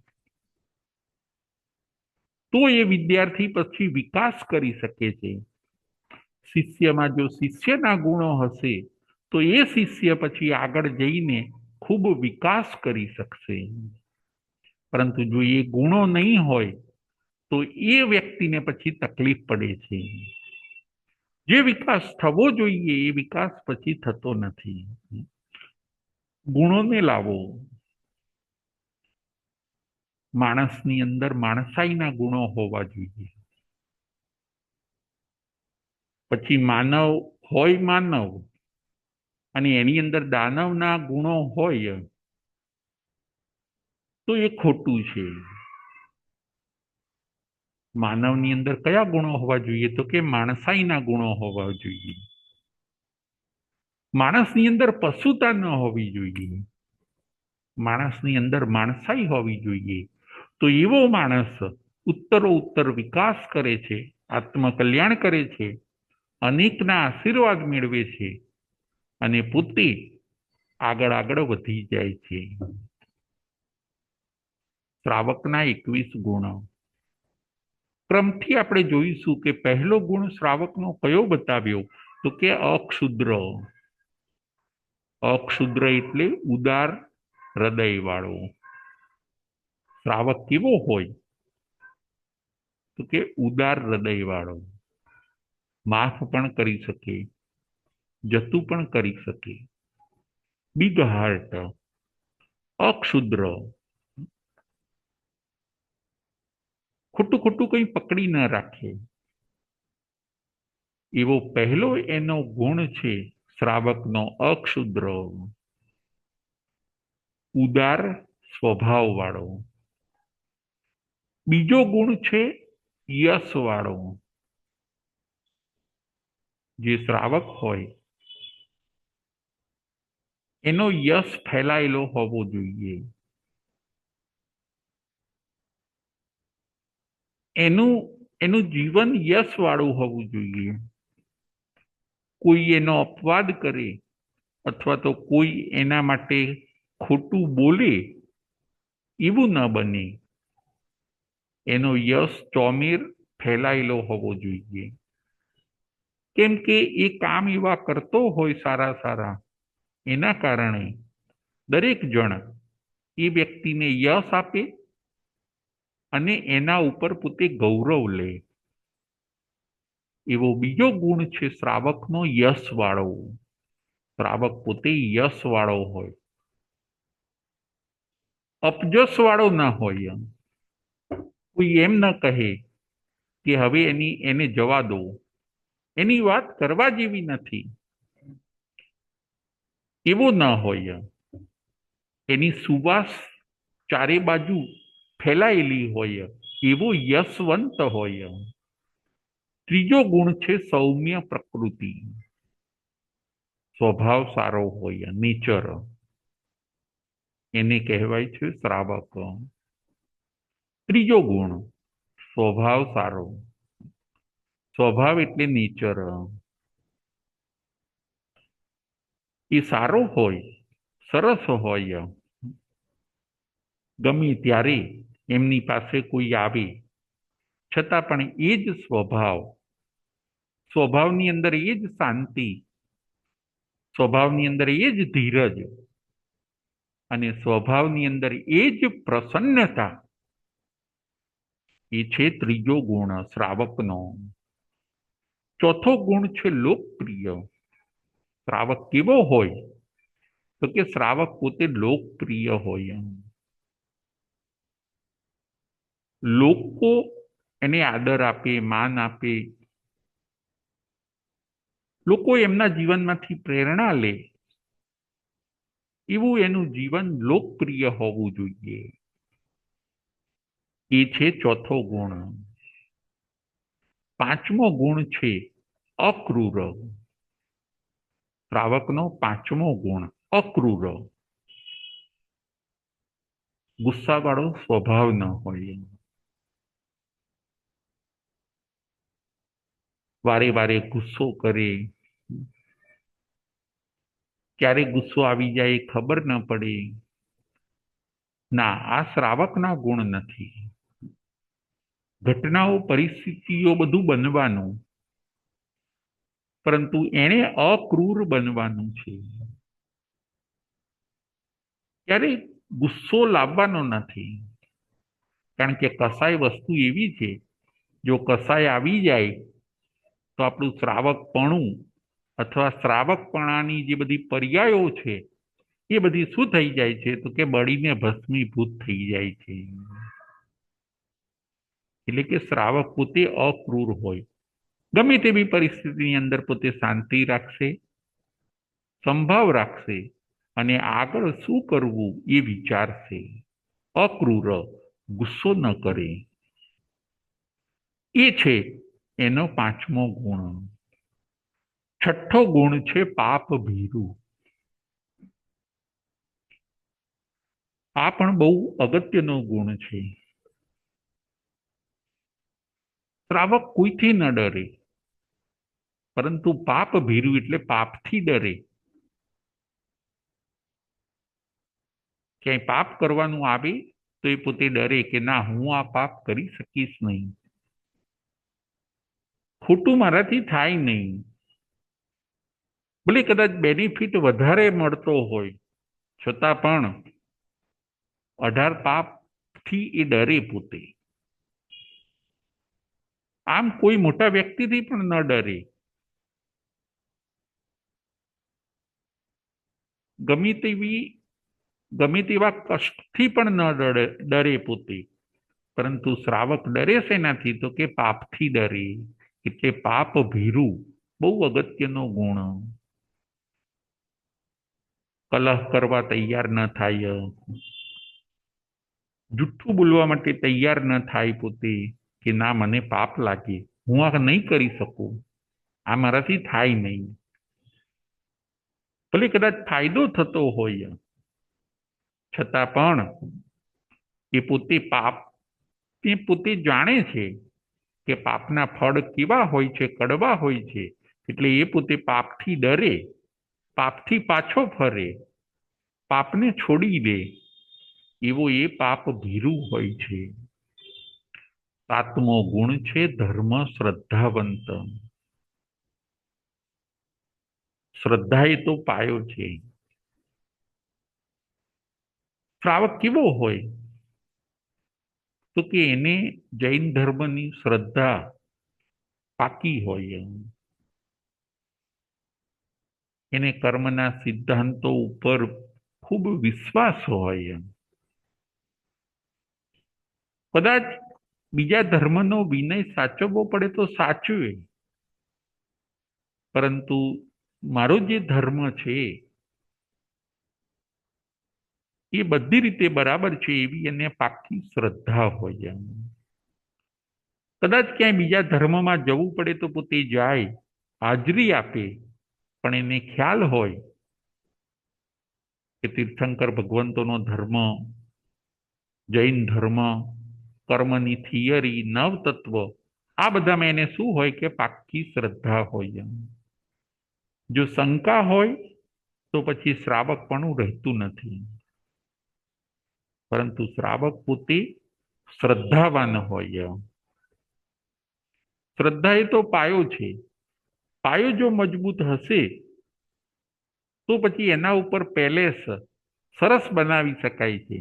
તો એ વિદ્યાર્થી પછી વિકાસ કરી શકે છે. શિષ્યમાં જો શિષ્યના ગુણો હશે તો એ શિષ્ય પછી આગળ જઈને ખૂબ વિકાસ કરી શકશે. પરંતુ જો એ ગુણો નહીં હોય તો એ વ્યક્તિને પછી તકલીફ પડે છે. જે વિકાસ થવો જોઈએ એ વિકાસ પછી થતો નથી. ગુણોને લાવો. માણસની અંદર માણસાઈના ગુણો હોવા જોઈએ. પછી માનવ હોય માનવ અને એની અંદર દાનવના ગુણો હોય તો એ ખોટું છે. માનવની અંદર કયા ગુણો હોવા જોઈએ? તો કે માણસાઈના ગુણો હોવા જોઈએ. માણસની અંદર પશુતા ન હોવી જોઈએ. માણસની અંદર માણસાઈ હોવી જોઈએ. તો એવો માણસ ઉત્તરોત્તર વિકાસ કરે છે, આત્મકલ્યાણ કરે છે, અનેકના આશીર્વાદ મેળવે છે અને પોતે આગળ આગળ વધી જાય છે. શ્રાવકના 21 ગુણ. ક્રમથી આપણે જોઈશું કે પહેલો ગુણ શ્રાવકનો કયો બતાવ્યો? તો કે અક્ષુદ્ર. અક્ષુદ્ર એટલે ઉદાર હૃદય વાળો. શ્રાવક કેવો હોય? તો કે ઉદાર હૃદય વાળો. માફ પણ કરી શકે, જતું પણ કરી શકે. Big heart. અક્ષુદ્ર. ખોટું ખોટું કંઈ પકડી ન રાખે. એવો પહેલો એનો ગુણ છે શ્રાવકનો અક્ષુદ્ર. ઉદાર સ્વભાવ વાળો. બીજો ગુણ છે યશ વાળો. જે શ્રાવક હોય એનો યશ ફેલાયેલો હોવો જોઈએ. એનું એનું જીવન યશ વાળું હોવું જોઈએ. કોઈ એનો અપવાદ કરે અથવા તો કોઈ એના માટે ખોટું બોલે એવું ન બને. એનો યશ ચોમેર ફેલાયેલો હોવો જોઈએ. કેમ કે એ કામ એવા કરતો હોય સારા સારા, એના કારણે દરેક જણ એ વ્યક્તિને યશ આપે અને એના ઉપર પોતે ગૌરવ લે. એવો બીજો ગુણ છે શ્રાવકનો યશ વાળો. શ્રાવક પોતે યશ વાળો હોય, અપજશ વાળો ના હોય. કોઈ એમ ન કહે કે હવે એને જવા દો, એની વાત કરવા જેવી નથી, એવો ન હોય. એની સુવાસ ચારે બાજુ ફેલાયેલી હોય, એવો યશવંત હોય. ત્રીજો ગુણ છે સૌમ્ય પ્રકૃતિ. સ્વભાવ સારો હોય, નેચર. એને કહેવાય છે શ્રાવક. ત્રીજો ગુણ સ્વભાવ સારો. સ્વભાવ એટલે નેચર. એ સારો હોય, સરસ હોય. ગમે ત્યારે એમની પાસે કોઈ આવે છતાં પણ એ જ સ્વભાવ, સ્વભાવની અંદર એ જ શાંતિ, સ્વભાવની અંદર એ જ ધીરજ અને સ્વભાવની અંદર એ જ પ્રસન્નતા. એ છે ત્રીજો ગુણ શ્રાવકનો. ચોથો ગુણ છે લોકપ્રિય. શ્રાવક કેવો હોય? તો કે શ્રાવક પોતે લોકપ્રિય હોય. લોકો એને આદર આપે, માન આપે. લોકો એમના જીવનમાંથી પ્રેરણા લે એવું એનું જીવન લોકપ્રિય હોવું જોઈએ. એ છે ચોથો ગુણ. પાંચમો ગુણ છે અક્રૂર. શ્રાવકનો પાંચમો ગુણ અક્રૂર, ગુસ્સાવાળો સ્વભાવ ન હોય, વારે વારે ગુસ્સો કરે, ક્યારે ગુસ્સો આવી જાય એ ખબર ન પડે. ના, આ શ્રાવકના ગુણ નથી. ઘટનાઓ પરિસ્થિતિઓ બધું બનવાનું, પરંતુ એણે અક્રૂર બનવાનું છે. ક્યારે ગુસ્સો લાવવાનો નથી, કારણ કે કસાય વસ્તુ એવી છે, જો કસાય આવી જાય તો આપણું શ્રાવકપણું અથવા શ્રાવકપણાની જે બધી પર્યાયો છે એ બધી શું થઈ જાય છે, તો કે બળીને ભસ્મીભૂત થઈ જાય છે. એટલે કે શ્રાવક પોતે અક્રૂર હોય, ગમે તેવી પરિસ્થિતિની અંદર પોતે શાંતિ રાખશે, સંભાવ રાખશે અને આગળ શું કરવું એ વિચારશે. અક્રૂર, ગુસ્સો ન કરે, એ છે એનો પાંચમો ગુણ. છઠ્ઠો ગુણ છે પાપ ભીરુ. આ પણ બહુ અગત્યનો ગુણ છે. શ્રાવક કોઈથી ન ડરે, પરંતુ પાપ ભીરુ એટલે પાપથી ડરે. ક્યાંય પાપ કરવાનું આવે તો એ પોતે ડરે કે ના, હું આ પાપ કરી શકીશ નહીં, ખોટું મારાથી થાય નહીં. ભલે કદાચ બેનિફિટ વધારે મળતો હોય છતાં પણ 18 પાપથી એ ડરે પોતે. આમ કોઈ મોટા વ્યક્તિથી પણ ન ડરે, ગમે તેવા કષ્ટથી પણ ન ડરે પોતે. પરંતુ શ્રાવક ડરે શેનાથી, તો કે પાપથી ડરે. એટલે પાપ ભીરુ બહુ અગત્યનો ગુણ. કલહ કરવા તૈયાર ન થાય, જુઠ્ઠું બોલવા માટે તૈયાર ન થાય પોતે, કે ના, મને પાપ લાગે, હું આ નહીં કરી શકું, આ મારાથી થાય નહીં. ભલે કદાચ ફાયદો થતો હોય છતાં પણ એ પોતે પાપ, તે પોતે જાણે છે કે પાપના ફળ કેવા હોય છે, કડવા હોય છે. એટલે એ પોતે પાપથી ડરે, પાપથી પાછો ફરે, પાપને છોડી દે, એવો એ પાપ ભીરુ હોય છે. સાતમો ગુણ છે ધર્મ શ્રદ્ધાવંત. શ્રદ્ધા એ તો પાયો છે. શ્રાવક કેવો હોય, તો કે એને જૈન ધર્મની શ્રદ્ધા પાકી હોય, એને કર્મના સિદ્ધાંતો ઉપર ખૂબ વિશ્વાસ હોય. કદાચ બીજા ધર્મનો વિનય સાચવવો પડે તો સાચવે, પરંતુ મારો જે ધર્મ છે એ બધી રીતે બરાબર છે એવી એને પાકી શ્રદ્ધા હોય. કદાચ ક્યાંય બીજા ધર્મમાં જવું પડે તો પોતે જાય, હાજરી આપે, પણ એને ખ્યાલ હોય કે તીર્થંકર ભગવંતોનો ધર્મ, જૈન ધર્મ, કર્મની થિયરી, નવતત્વ, આ બધામાં એને શું હોય કે પાકી શ્રદ્ધા હોય. જો શંકા હોય તો પછી શ્રાવકપણું રહેતું નથી. પરંતુ શ્રાવક પોતે શ્રદ્ધાવાન હોય. શ્રદ્ધા એ તો પાયો છે. પાયો જો મજબૂત હશે તો પછી એના ઉપર પેલેસ સરસ બનાવી શકાય છે.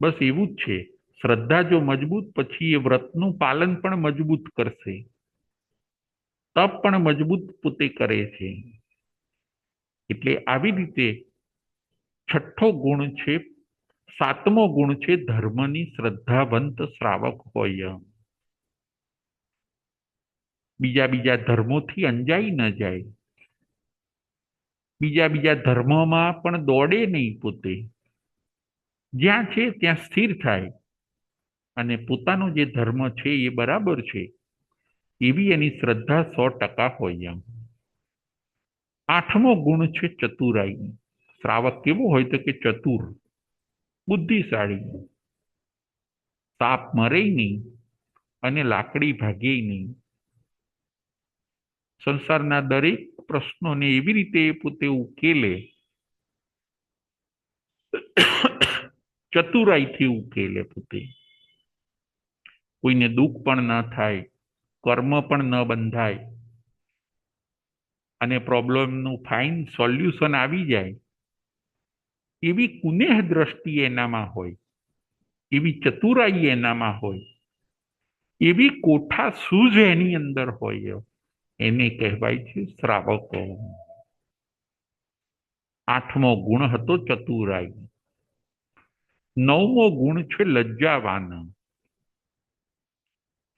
બસ એવું જ છે. શ્રદ્ધા જો મજબૂત, પછી એ વ્રતનું પાલન પણ મજબૂત કરશે, તપ પણ મજબૂત પોતે કરે છે. એટલે આવી રીતે છઠ્ઠો ગુણ છે, સાતમો ગુણ છે ધર્મની શ્રદ્ધાવંત શ્રાવક હોય. બીજા ધર્મોથી અંજાઈ ન જાય, બીજા ધર્મોમાં પણ દોડે નહીં, પોતે જ્યાં છે ત્યાં સ્થિર થાય અને પોતાનો જે ધર્મ છે એ બરાબર છે એવી એની શ્રદ્ધા 100% હોય. આઠમો ગુણ છે ચતુરાઈ. શ્રાવક કેવો હોય તો કે ચતુર, બુદ્ધિશાળી, સાપ મરે નહીં અને લાકડી ભાગે નહીં. સંસારના દરેક પ્રશ્નોને એવી રીતે પોતે ઉકેલે, ચતુરાઈથી ઉકેલે પોતે. કોઈને દુઃખ પણ ન થાય, કર્મ પણ ન બંધાય અને પ્રોબ્લેમનું ફાઇન સોલ્યુશન આવી જાય, એવી કુનેહ દ્રષ્ટિ એનામાં હોય, એવી ચતુરાઈ એનામાં હોય, એવી કોઠા સૂઝ એની અંદર હોય, એને કહેવાય છે શ્રાવકો. આઠમો ગુણ હતો ચતુરાઈ. નવમો ગુણ છે લજ્જાવાન.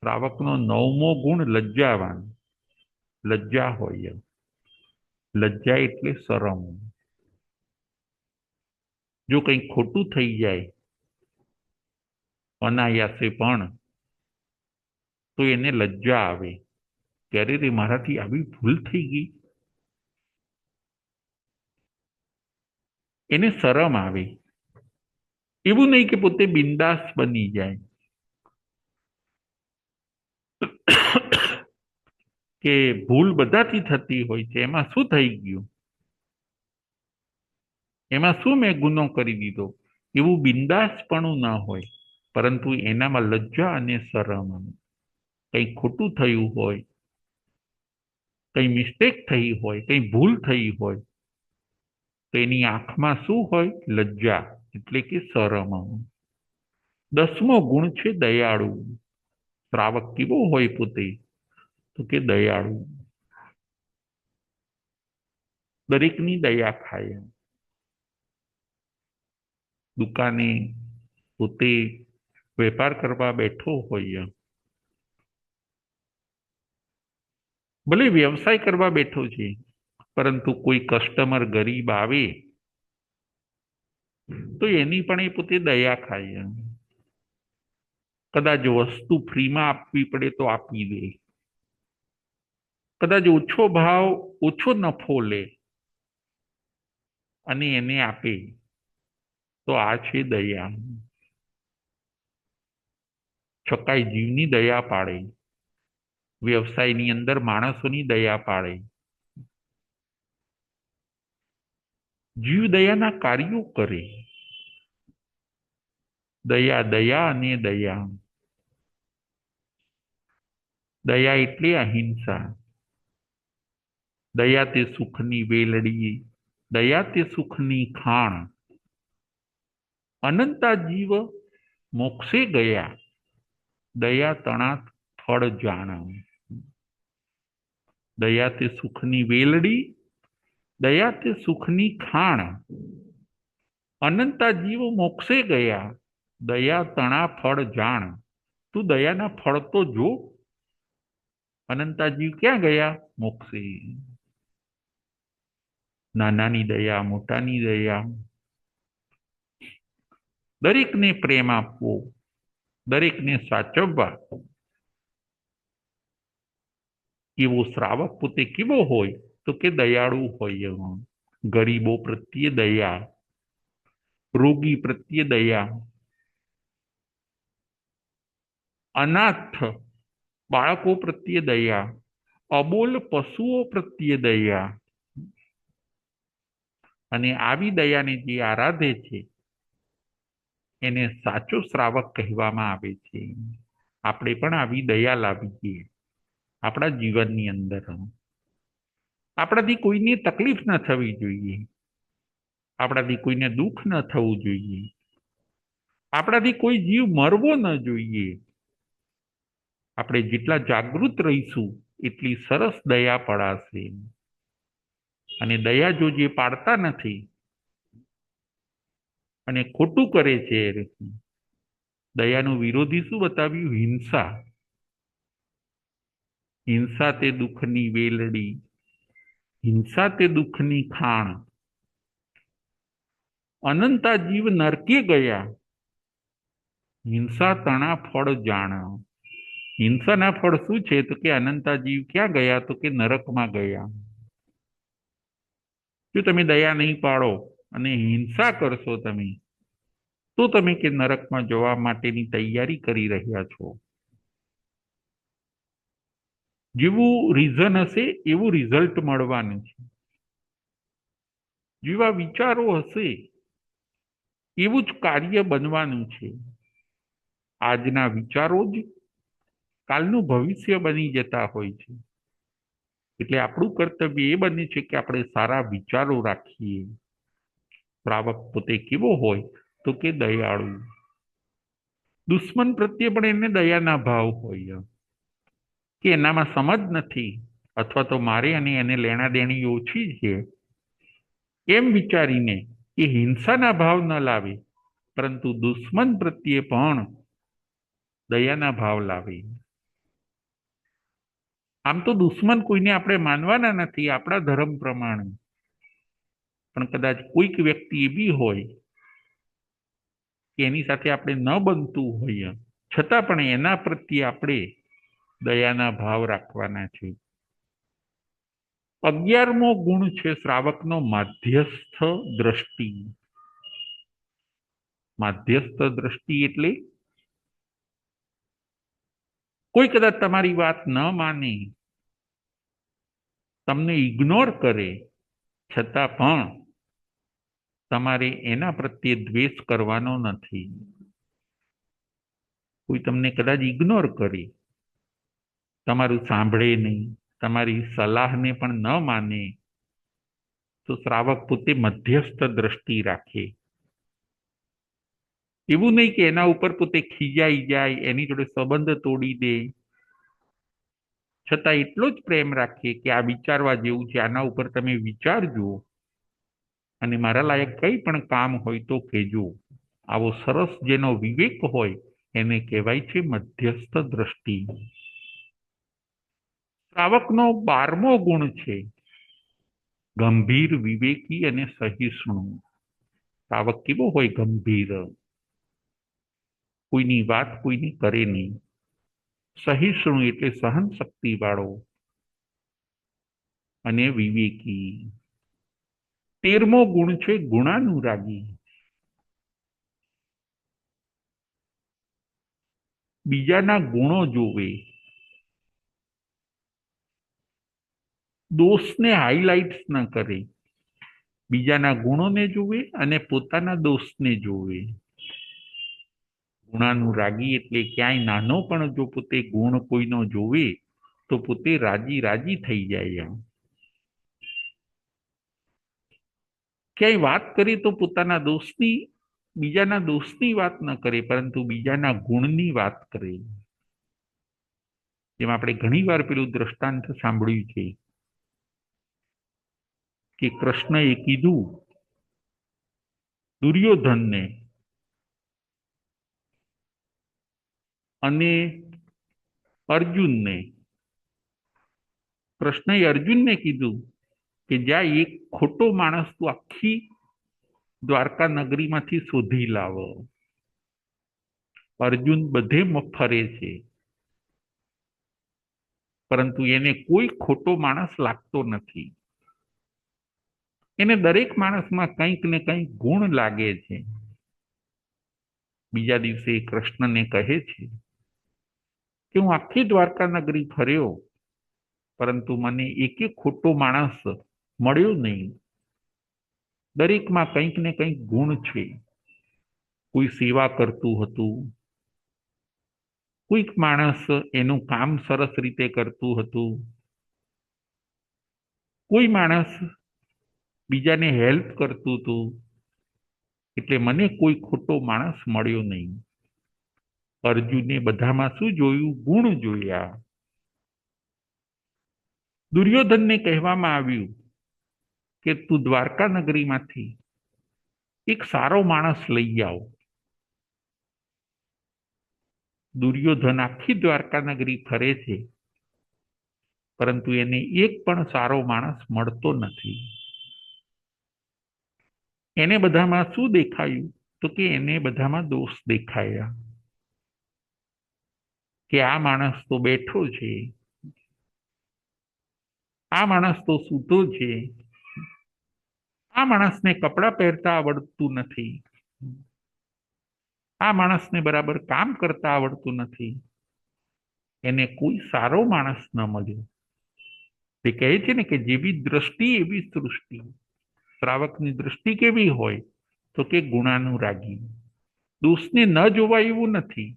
શ્રાવકનો નવમો ગુણ લજ્જાવાન. લજ્જા હોય. લજ્જા એટલે શરમ. જો કંઈ ખોટું થઈ જાય અનાયાસે પણ તો એને લજ્જા આવે, ત્યારે રે મારાથી આવી ભૂલ થઈ ગઈ. એને શરમ આવે. એવું નહીં કે પોતે બિંદાસ બની જાય કે ભૂલ બધાથી થતી હોય છે, એમાં શું થઈ ગયું, એમાં શું મેં ગુનો કરી દીધો, એવું બિંદાસપણું ના હોય. પરંતુ એનામાં લજ્જા અને શરમ. કંઈ ખોટું થયું હોય, કંઈ મિસ્ટેક થઈ હોય, કંઈ ભૂલ થઈ હોય તો એની આંખમાં શું હોય? લજ્જા એટલે કે શરમ. દસમો ગુણ છે દયાળુ. શ્રાવક કેવો હોય પોતે તો કે દયાળુ. દરેકની દયા ખાય. દુકાને પોતે વેપાર કરવા બેઠો હોય, ભલે વ્યવસાય કરવા બેઠો છે, પરંતુ કોઈ કસ્ટમર ગરીબ આવે તો એની પણ એ પોતે દયા ખાય. કદાચ વસ્તુ ફ્રીમાં આપવી પડે તો આપી દે, કદાચ ઓછો ભાવ, ઓછો નફો લે અને એને આપે, તો આ છે દયા. છકાઈ જીવની દયા પાડે, વ્યવસાયની અંદર માણસોની દયા પાડે. જીવ દયાના કાર્યો કરે. દયા, દયા અને દયા. દયા એટલે અહિંસા. દયા તે સુખની વેલડી, દયા તે સુખની ખાણ. અનંતા જીવ મોક્ષે ગયા, દયા તણા ફળ જાણ. દયા તે સુખની વેલડી, દયા તે સુખની ખાણ. અનંતા જીવ મોક્ષે ગયા, દયા તણા ફળ જાણ. તું દયાના ફળ તો જો. અનંતા જીવ ક્યાં ગયા? મોક્ષે. નાનાની દયા, મોટાની દયા. દરેકને પ્રેમ આપવો, દરેકને સાચવવા. એવો શ્રાવક પોતે કેવો હોય તો કે દયાળુ હોય. ગરીબો પ્રત્યે દયા, રોગી પ્રત્યે દયા, અનાથ બાળકો પ્રત્યે દયા, અબોલ પશુઓ પ્રત્યે દયા. અને આવી દયાને જે આરાધે છે એને સાચો શ્રાવક કહેવામાં આવે છે. આપણે પણ આવી દયા લાવીએ આપણા જીવનની અંદર. આપણાથી કોઈને તકલીફ ન થવી જોઈએ, આપણાથી કોઈને દુઃખ ન થવું જોઈએ, આપણાથી કોઈ જીવ મરવો ન જોઈએ. આપણે જેટલા જાગૃત રહીશું એટલી સરસ દયા પડાશે. અને દયા જો જે પાડતા નથી અને ખોટું કરે છે, દયાનું વિરોધી શું બતાવ્યું? હિંસા. હિંસા તે દુઃખની વેલડી, હિંસા તે દુઃખની ખાણ. અનંતા જીવ નરકે ગયા, હિંસા તણા ફળ જાણ. હિંસાના ફળ શું છે તો કે અનંતા જીવ ક્યાં ગયા તો કે નરકમાં ગયા. જો તમે દયા નહીં પાડો અને હિંસા કરશો તમે, તો તમે કે નરકમાં જવા માટેની તૈયારી કરી રહ્યા છો. જેવું રીઝન હશે એવું રિઝલ્ટ મળવાનું છે. જેવા વિચારો હશે એવું જ કાર્ય બનવાનું છે. આજના વિચારો જ કાલનું ભવિષ્ય બની જતા હોય છે. એટલે આપણું કર્તવ્ય એ બને છે કે આપણે સારા વિચારો રાખીએ. શ્રાવક પોતે કેવો હોય તો કે દયાળુ. દુશ્મન પ્રત્યે પણ એને દયાના ભાવ હોય કે એનામાં સમજ નથી, અથવા તો મારે અને એને લેણા દેણી ઓછી છે એમ વિચારીને એ હિંસાના ભાવ ન લાવે, પરંતુ દુશ્મન પ્રત્યે પણ દયાના ભાવ લાવે. આમ તો દુશ્મન કોઈને આપણે માનવાના નથી આપણા ધર્મ પ્રમાણે, પણ કદાચ કોઈક વ્યક્તિ એવી હોય કે એની સાથે આપણે ન બનતું હોય, છતાં પણ એના પ્રત્યે આપણે દયાના ભાવ રાખવાના છે. 11મો ગુણ છે શ્રાવકનો માધ્યસ્થ દ્રષ્ટિ. માધ્યસ્થ દ્રષ્ટિ એટલે કોઈ કદાચ તમારી વાત ન માને, તમને ઇગ્નોર કરે, છતાં પણ તમારે એના પ્રત્યે દ્વેષ કરવાનો નથી. કોઈ તમને કદાચ ઇગ્નોર કરે, તમારું સાંભળે નહીં, તમારી સલાહને પણ ન માને, તો શ્રાવક પોતે મધ્યસ્થ દ્રષ્ટિ રાખે. એવું નહીં કે એના ઉપર પોતે ખીજાઈ જાય, એની જોડે સંબંધ તોડી દે, છતાં એટલો જ પ્રેમ રાખીએ કે આ વિચારવા જેવું છે, આના ઉપર તમે વિચારજો અને મારા લાયક કંઈ પણ કામ હોય તો કહેજો. આવો સરસ જેનો વિવેક હોય એને કહેવાય છે મધ્યસ્થ દ્રષ્ટિ. શ્રાવકનો 12મો ગુણ છે ગંભીર, વિવેકી અને સહિષ્ણુ. શ્રાવક કેવો હોય? ગંભીર, કોઈની વાત કોઈની કરે નહીં. સહિષ્ણુ એટલે સહન શક્તિ વાળો, અને વિવેકી. 13મો ગુણ છે ગુણાનુરાગી. બીજાના ગુણો જોવે, દોષને હાઇલાઇટ્સ ન કરે. બીજાના ગુણોને જોવે અને પોતાના દોષને જોવે. ગુણાનુરાગી એટલે ક્યાંય નાનો પણ જો પોતે ગુણ કોઈનો જોવે તો પોતે રાજી રાજી થઈ જાય. ક્યાંય વાત કરીએ તો પોતાના દોષની, બીજાના દોષની વાત ન કરે, પરંતુ બીજાના ગુણની વાત કરે. જેમ આપણે ઘણી વાર પેલું દ્રષ્ટાંત સાંભળ્યું છે કે કૃષ્ણએ કીધું દુર્યોધનને અને અર્જુનને. કૃષ્ણએ અર્જુનને કીધું કે જ્યાં એક ખોટો માણસ તું આખી દ્વારકા નગરીમાંથી શોધી લાવો. અર્જુન બધે ફરે છે, પરંતુ એને કોઈ ખોટો માણસ લાગતો નથી. એને દરેક માણસમાં કંઈક ને કંઈક ગુણ લાગે છે. બીજા દિવસે કૃષ્ણને કહે છે કે હું આખી દ્વારકા નગરી ફર્યો, પરંતુ મને એક ખોટો માણસ મળ્યો નહીં. દરેકમાં કંઈક ને કંઈક ગુણ છે. કોઈ સેવા કરતું હતું, કોઈક માણસ એનું કામ સરસ રીતે કરતું હતું, કોઈ માણસ બીજાને હેલ્પ કરતું હતું. એટલે મને કોઈ ખોટો માણસ મળ્યો નહીં. અર્જુને બધામાં શું જોયું? ગુણ જોયા. દુર્યોધનને કહેવામાં આવ્યું કે તું દ્વારકા નગરીમાંથી એક સારો માણસ લઈ આવ. દુર્યોધન આખી દ્વારકા નગરી ફરે છે, પરંતુ એને એક પણ સારો માણસ મળતો નથી. એને બધામાં શું દેખાયું? તો કે એને બધામાં દોષ દેખાયા. કે આ માણસ તો બેઠો છે, આ માણસ તો સૂતો છે, આ માણસને કપડાં પહેરતા આવડતું નથી, આ માણસને બરાબર કામ કરતા આવડતું નથી, એને કોઈ સારો માણસ ન મળ્યો. તે કહે છે ને કે જેવી દ્રષ્ટિ એવી સૃષ્ટિ. શ્રાવકની દૃષ્ટિ કેવી હોય તો કે ગુણાનુરાગી. દોષને ન જોવા એવું નથી.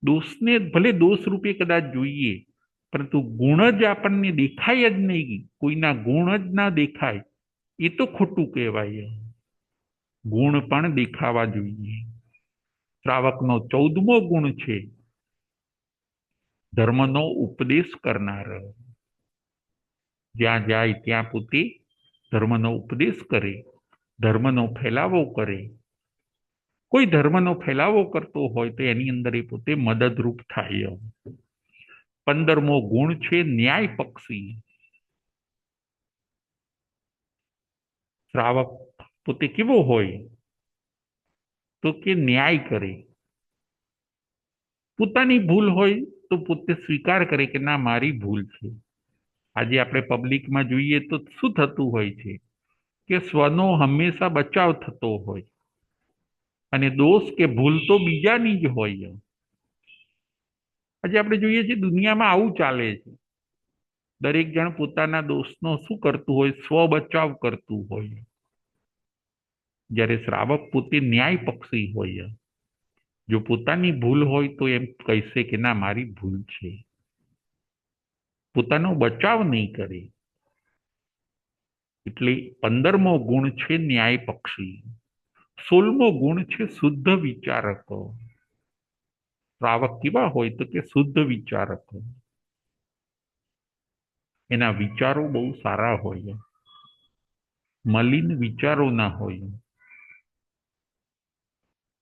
દોષને ભલે દોષ રૂપે કદાચ જોઈએ, પરંતુ ગુણ જ આપણને દેખાય જ નહીં, કોઈના ગુણ જ ના દેખાય, એ તો ખોટું કહેવાય. ગુણ પણ દેખાવા જોઈએ. શ્રાવકનો 14મો ગુણ છે ધર્મનો ઉપદેશ કરનાર. જ્યાં જાય ત્યાં પોતે ધર્મનો ઉપદેશ કરે, ધર્મનો ફેલાવો કરે. કોઈ ધર્મનો ફેલાવો કરતો હોય તો એની અંદર એ પોતે મદદરૂપ થાય. 15મો ગુણ છે ન્યાય પક્ષી. શ્રાવક પોતે કેવો હોય તો કે ન્યાય કરે. પોતાની ભૂલ હોય તો પોતે સ્વીકાર કરે કે ના મારી ભૂલ છે. આજે આપણે પબ્લિકમાં જોઈએ તો શું થતું હોય છે કે સ્વનો હંમેશા બચાવ થતો હોય અને દોષ કે ભૂલ તો બીજાની જ હોય. આજે આપણે જોઈએ છીએ દુનિયામાં આવું ચાલે છે. દરેક જણ પોતાના દોષનો શું કરતું હોય, સ્વ બચાવ કરતું હોય. જ્યારે શ્રાવક પોતે ન્યાય પક્ષી હોય. જો પોતાની ભૂલ હોય તો એમ કહેશે કે ના મારી ભૂલ છે, પોતાનો બચાવ નહીં કરે. એટલે 15મો ગુણ છે ન્યાય પક્ષી. 16મો ગુણ છે શુદ્ધ વિચારકો. શ્રાવક કેવા હોય તો કે શુદ્ધ વિચારકો. એના વિચારો બહુ સારા હોય, મલિન વિચારો ના હોય,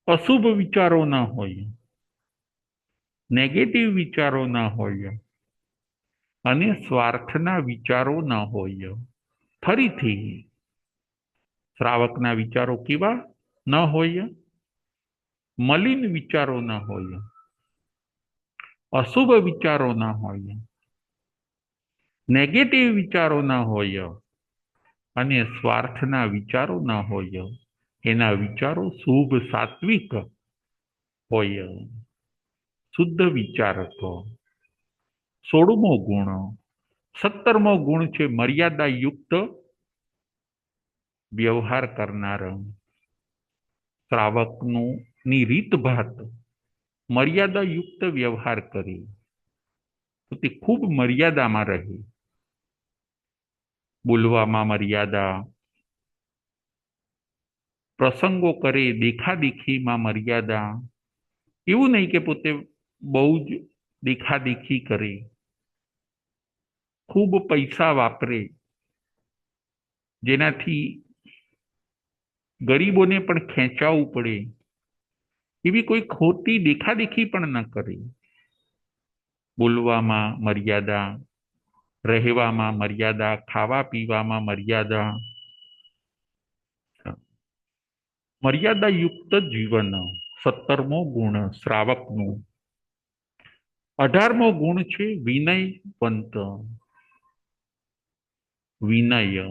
અશુભ વિચારો ના હોય, નેગેટિવ વિચારો ના હોય અને સ્વાર્થના વિચારો ના હોય. ફરીથી શ્રાવકના વિચારો કેવા ન હોય? મલિન વિચારો ના હોય, અશુભ વિચારો ના હોય, નેગેટિવ વિચારો ના હોય અને સ્વાર્થના વિચારો ના હોય. એના વિચારો શુભ સાત્વિક હોય, શુદ્ધ વિચારકો. 16મો ગુણ. 17મો ગુણ છે મર્યાદા યુક્ત વ્યવહાર કરનાર. શ્રાવકનું ની રીતભાત મર્યાદા યુક્ત વ્યવહાર કરે તો તે ખૂબ મર્યાદામાં રહે. બોલવામાં મર્યાદા, પ્રસંગો કરે દેખાદેખીમાં મર્યાદા. એવું નહીં કે પોતે બહુ જ દેખાદેખી કરે, ખૂબ પૈસા વાપરે, જેનાથી ગરીબોને પણ ખેંચાવવું પડે, એવી કોઈ ખોટી દેખાદેખી પણ ન કરે. બોલવામાં મર્યાદા, રહેવામાં મર્યાદા, ખાવા પીવામાં મર્યાદા. મર્યાદા યુક્ત જીવન 17મો ગુણ શ્રાવકનું. 18મો ગુણ છે વિનયવંત. વિનય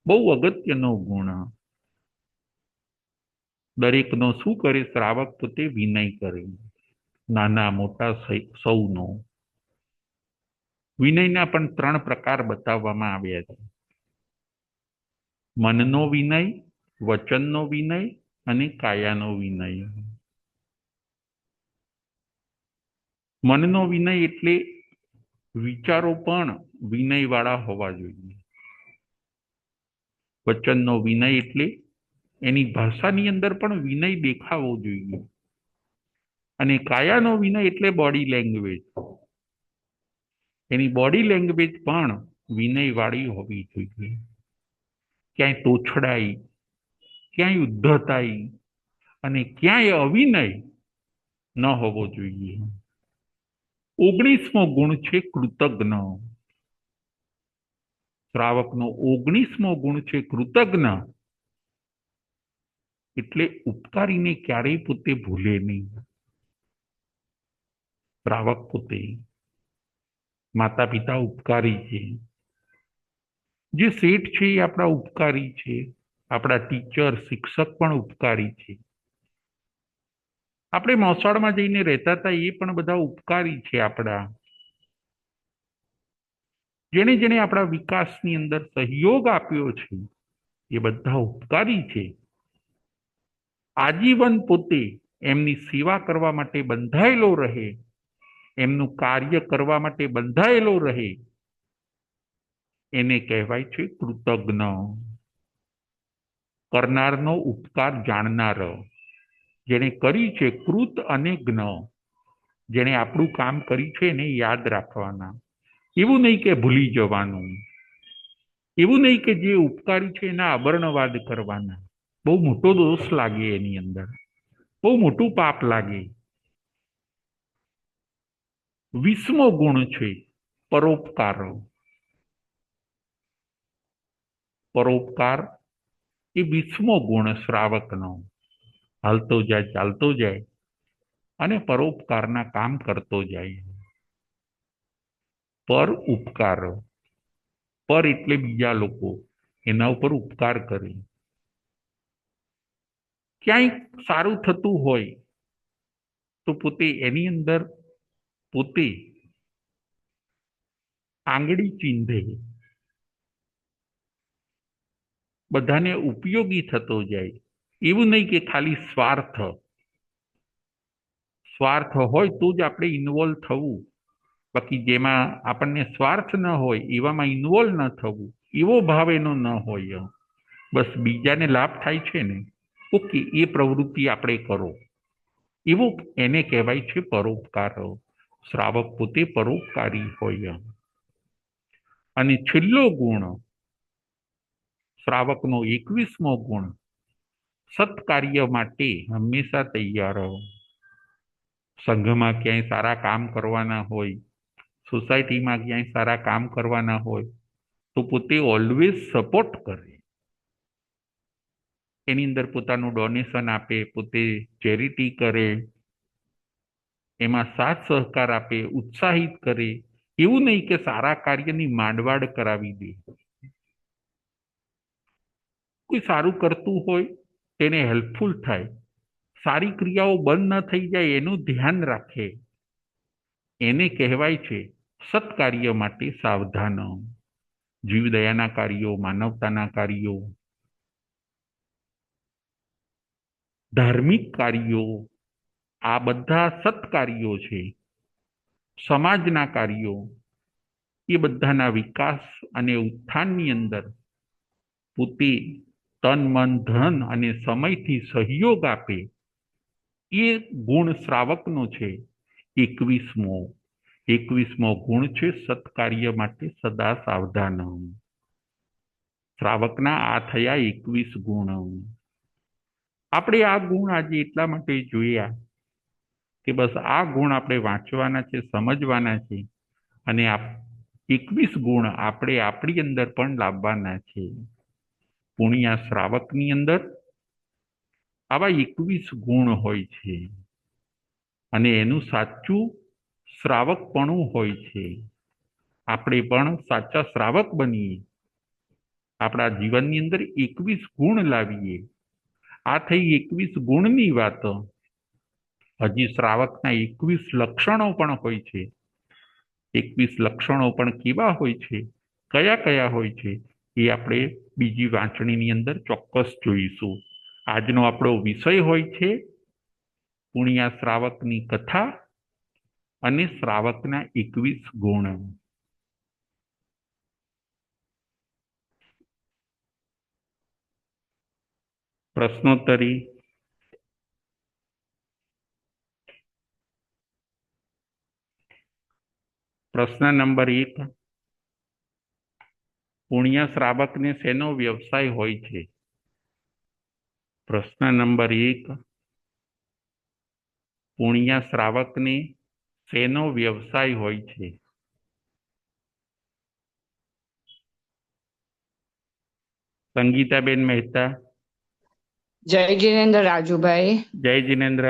બહુ અગત્યનો ગુણ. દરેકનો શું કરે શ્રાવક પોતે વિનય કરે, નાના મોટા સૌનો. વિનયના પણ 3 પ્રકાર બતાવવામાં આવ્યા છે: મનનો વિનય, વચનનો વિનય અને કાયાનો વિનય. મનનો વિનય એટલે વિચારો પણ વિનયવાળા હોવા જોઈએ. વચનનો વિનય એટલે એની ભાષાની અંદર પણ વિનય દેખાવો જોઈએ. અને કાયાનો વિનય એટલે બોડી લેંગ્વેજ. એની બોડી લેંગ્વેજ પણ વિનયવાળી હોવી જોઈએ. ક્યાંય તોછડાઈ, ક્યાંય ઉદ્ધતાઈ અને ક્યાંય અવિનય ન હોવો જોઈએ. 19મો ગુણ છે કૃતજ્ઞ. શ્રાવકનો 19મો ગુણ છે કૃતજ્ઞ. એટલે ઉપકારીને ક્યારેય પોતે ભૂલે નહીં. શ્રાવક પોતે માતા પિતા ઉપકારી છે, જે શેઠ છે એ આપણા ઉપકારી છે, આપણા ટીચર શિક્ષક પણ ઉપકારી છે. આપણે મોસાળમાં જઈને રહેતા હતા એ પણ બધા ઉપકારી છે આપણા. જેણે જેણે આપણા વિકાસની અંદર સહયોગ આપ્યો છે એ બધા ઉપકારી છે. આજીવન પોતે એમની સેવા કરવા માટે બંધાયેલો રહે, એમનું કાર્ય કરવા માટે બંધાયેલો રહે, એને કહેવાય છે કૃતજ્ઞ. કરનારનો ઉપકાર જાણનાર, જેણે કરી છે કૃત અને જ્ઞ, જેણે આપણું કામ કર્યું છે એને યાદ રાખવાના. એવું નહીં કે ભૂલી જવાનું, એવું નહીં કે જે ઉપકારી છે એના અવર્ણવાદ કરવાના. બહુ મોટો દોષ લાગે એની અંદર, બહુ મોટું પાપ લાગે. 20મો ગુણ છે પરોપકાર. પરોપકાર એ 20મો ગુણ શ્રાવકનો. હાલતો જાય, ચાલતો જાય અને પરોપકારના કામ કરતો જાય. પર ઉપકાર, પર એટલે બીજા લોકો, એના ઉપર ઉપકાર કરે. ક્યાંય સારું થતું હોય તો પોતે એની અંદર પોતે આંગળી ચીંધે, બધાને ઉપયોગી થતો જાય. એવું નહીં કે ખાલી સ્વાર્થ હોય તો જ આપણે ઇન્વોલ્વ થવું, બાકી જેમાં આપણને સ્વાર્થ ન હોય એવામાં ઇન્વોલ્વ ન થવું, એવો ભાવ એનો ન હોય. બસ બીજાને લાભ થાય છે ને, ઓકે, એ પ્રવૃત્તિ આપણે કરો, એવો એને કહેવાય છે પરોપકાર. શ્રાવક પોતે પરોપકારી હોય. અને છેલ્લો ગુણ શ્રાવકનો 21મો ગુણ, સત્કાર્ય માટે હંમેશા તૈયાર. સંઘમાં ક્યાંય સારા કામ કરવાના હોય, સોસાયટીમાં ક્યાંય સારા કામ કરવાના હોય તો પોતે ઓલવેઝ સપોર્ટ કરે. એની અંદર પોતાનું ડોનેશન આપે, પોતે ચેરિટી કરે, એમાં સાથ સહકાર આપે, ઉત્સાહિત કરે. એવું નહીં કે સારા કાર્યની માંડવાડ કરાવી દે. કોઈ સારું કરતું હોય તેને હેલ્પફુલ થાય, સારી ક્રિયાઓ બંધ ન થઈ જાય એનું ધ્યાન રાખે. એને કહેવાય છે સત્કાર્ય માટે સાવધાન. જીવદયાના કાર્યો, માનવતાના કાર્યો, ધાર્મિક કાર્યો, આ બધા સત્કાર્યો છે. સમાજના કાર્યો, એ બધાના વિકાસ અને ઉત્થાનની અંદર પોતે તન મન ધન અને સમયથી સહયોગ આપે, એ ગુણ શ્રાવકનો છે 21મો. 21મો ગુણ છે સત્કાર્ય માટે સદા સાવધાન. શ્રાવકના આ થયા 21 ગુણ. આપણે આ ગુણ આજે એટલા માટે જોયા કે બસ આ ગુણ આપણે વાંચવાના છે, સમજવાના છે, અને 21 ગુણ આપણે આપણી અંદર પણ લાવવાના છે. પુણ્યા શ્રાવકની અંદર આવા 21 ગુણ હોય છે અને એનું સાચું શ્રાવકપણું હોય છે. આપણે પણ સાચા શ્રાવક બનીએ, આપણા જીવનની અંદર 21 ગુણ લાવીએ. આ થઈ 21 ગુણની વાત. હજી શ્રાવકના 21 લક્ષણો પણ હોય છે. 21 લક્ષણો પણ કેવા હોય છે, કયા કયા હોય છે, એ આપણે બીજી વાંચણીની અંદર ચોક્કસ જોઈશું. આજનો આપણો વિષય હોય છે પુણ્યા શ્રાવકની કથા અને શ્રાવકના 21 ગુણ. પ્રશ્નોત્તરી. પ્રશ્ન નંબર 1, પુણ્યા શ્રાવકને શેનો વ્યવસાય હોય છે? પ્રશ્ન નંબર 1, પુણ્યા શ્રાવકને શેનો વ્યવસાય હોય છે? સંગીતાબેન મહેતા. જય જીનેન્દ્ર રાજુભાઈ. જય જીનેન્દ્ર.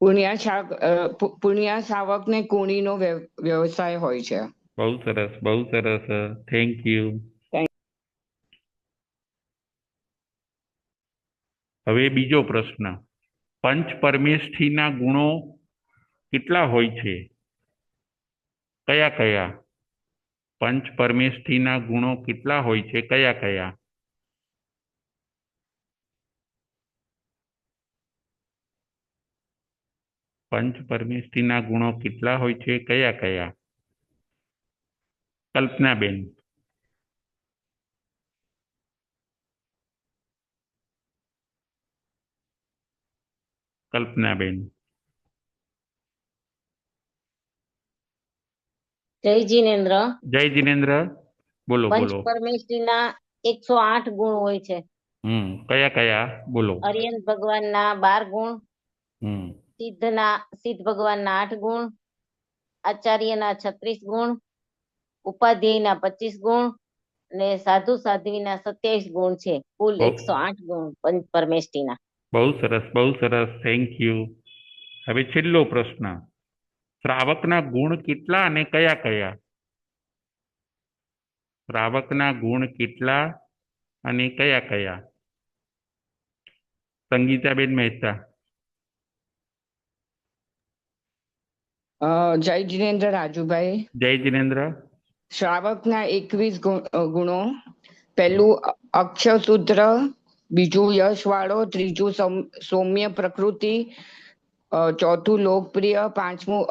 પુણ્યા શ્રાવકને કુણીનો વ્યવસાય હોય છે. બહુ સરસ, બહુ સરસ. Thank you. હવે બીજો પ્રશ્ન, પંચ પરમેષ્ઠીના ગુણો કેટલા હોય છે? કયા કયા? પંચ પરમેષ્ઠીના ગુણો કેટલા હોય છે? કયા કયા? પંચ પરમેષ્ઠીના ગુણો કેટલા હોય છે? કયા કયા? કલ્પનાબેન. કલ્પનાબેન. જય જીનેન્દ્ર. જય જીનેન્દ્ર. બોલો પંચ બોલો. પરમેષ્ઠીના 108 ગુણ હોય છે. કયા કયા? બોલો. અરિયંત ભગવાનના 12 ગુણ, સિદ્ધ ભગવાનના 8 ગુણ, આચાર્યના 36 ગુણ, ઉપાધ્યાયના 25 ગુણ અને સાધુ સાધ્વીના 27 ગુણ છે. કુલ 108 ગુણ પંચ પરમેષ્ઠીના. બહુ સરસ, બહુ સરસ, થેન્ક યુ. હવે છેલ્લો પ્રશ્ન, શ્રાવકના ગુણ કેટલા અને કયા કયા? શ્રાવકના ગુણ કેટલા અને કયા કયા? સંગીતાબેન મહેતા. જય જીનેન્દ્ર રાજુભાઈ. જય જીનેન્દ્ર. શ્રાવકના 21 ગુણો. પહેલું અક્ષરસૂત્ર, બીજું યશવાળો, ત્રીજું સૌમ્ય પ્રકૃતિ, ચોથું લોકપ્રિય, પાંચમું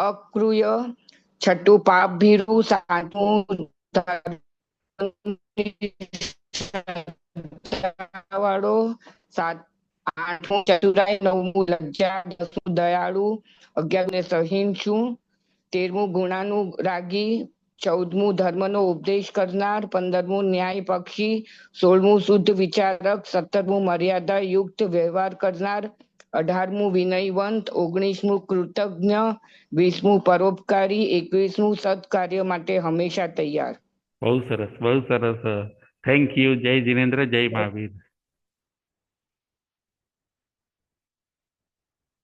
અક્રૂય, છઠ્ઠું પાપ ભીરુ, સાતમું વાળો, આઠમું ચતુરાઈ, નવમું લજ્જા, દસમું દયાળુ, 11 સહિષ્ણુ, 13મું ગુણાનુરાગી, 14મું ધર્મનો ઉપદેશ કરનાર, 15મું ન્યાયપક્ષી, 16મું શુદ્ધ વિચારક, 17મું મર્યાદા યુક્ત વ્યવહાર કરનાર, 18મું વિનયવંત, 19મું કૃતજ્ઞ, 20મું પરોપકારી, 21મું સત્કાર્ય માટે હંમેશા તૈયાર. બહુ સરસ, બહુ સરસ. Thank you. જય જીનેન્દ્ર. જય મહાવીર.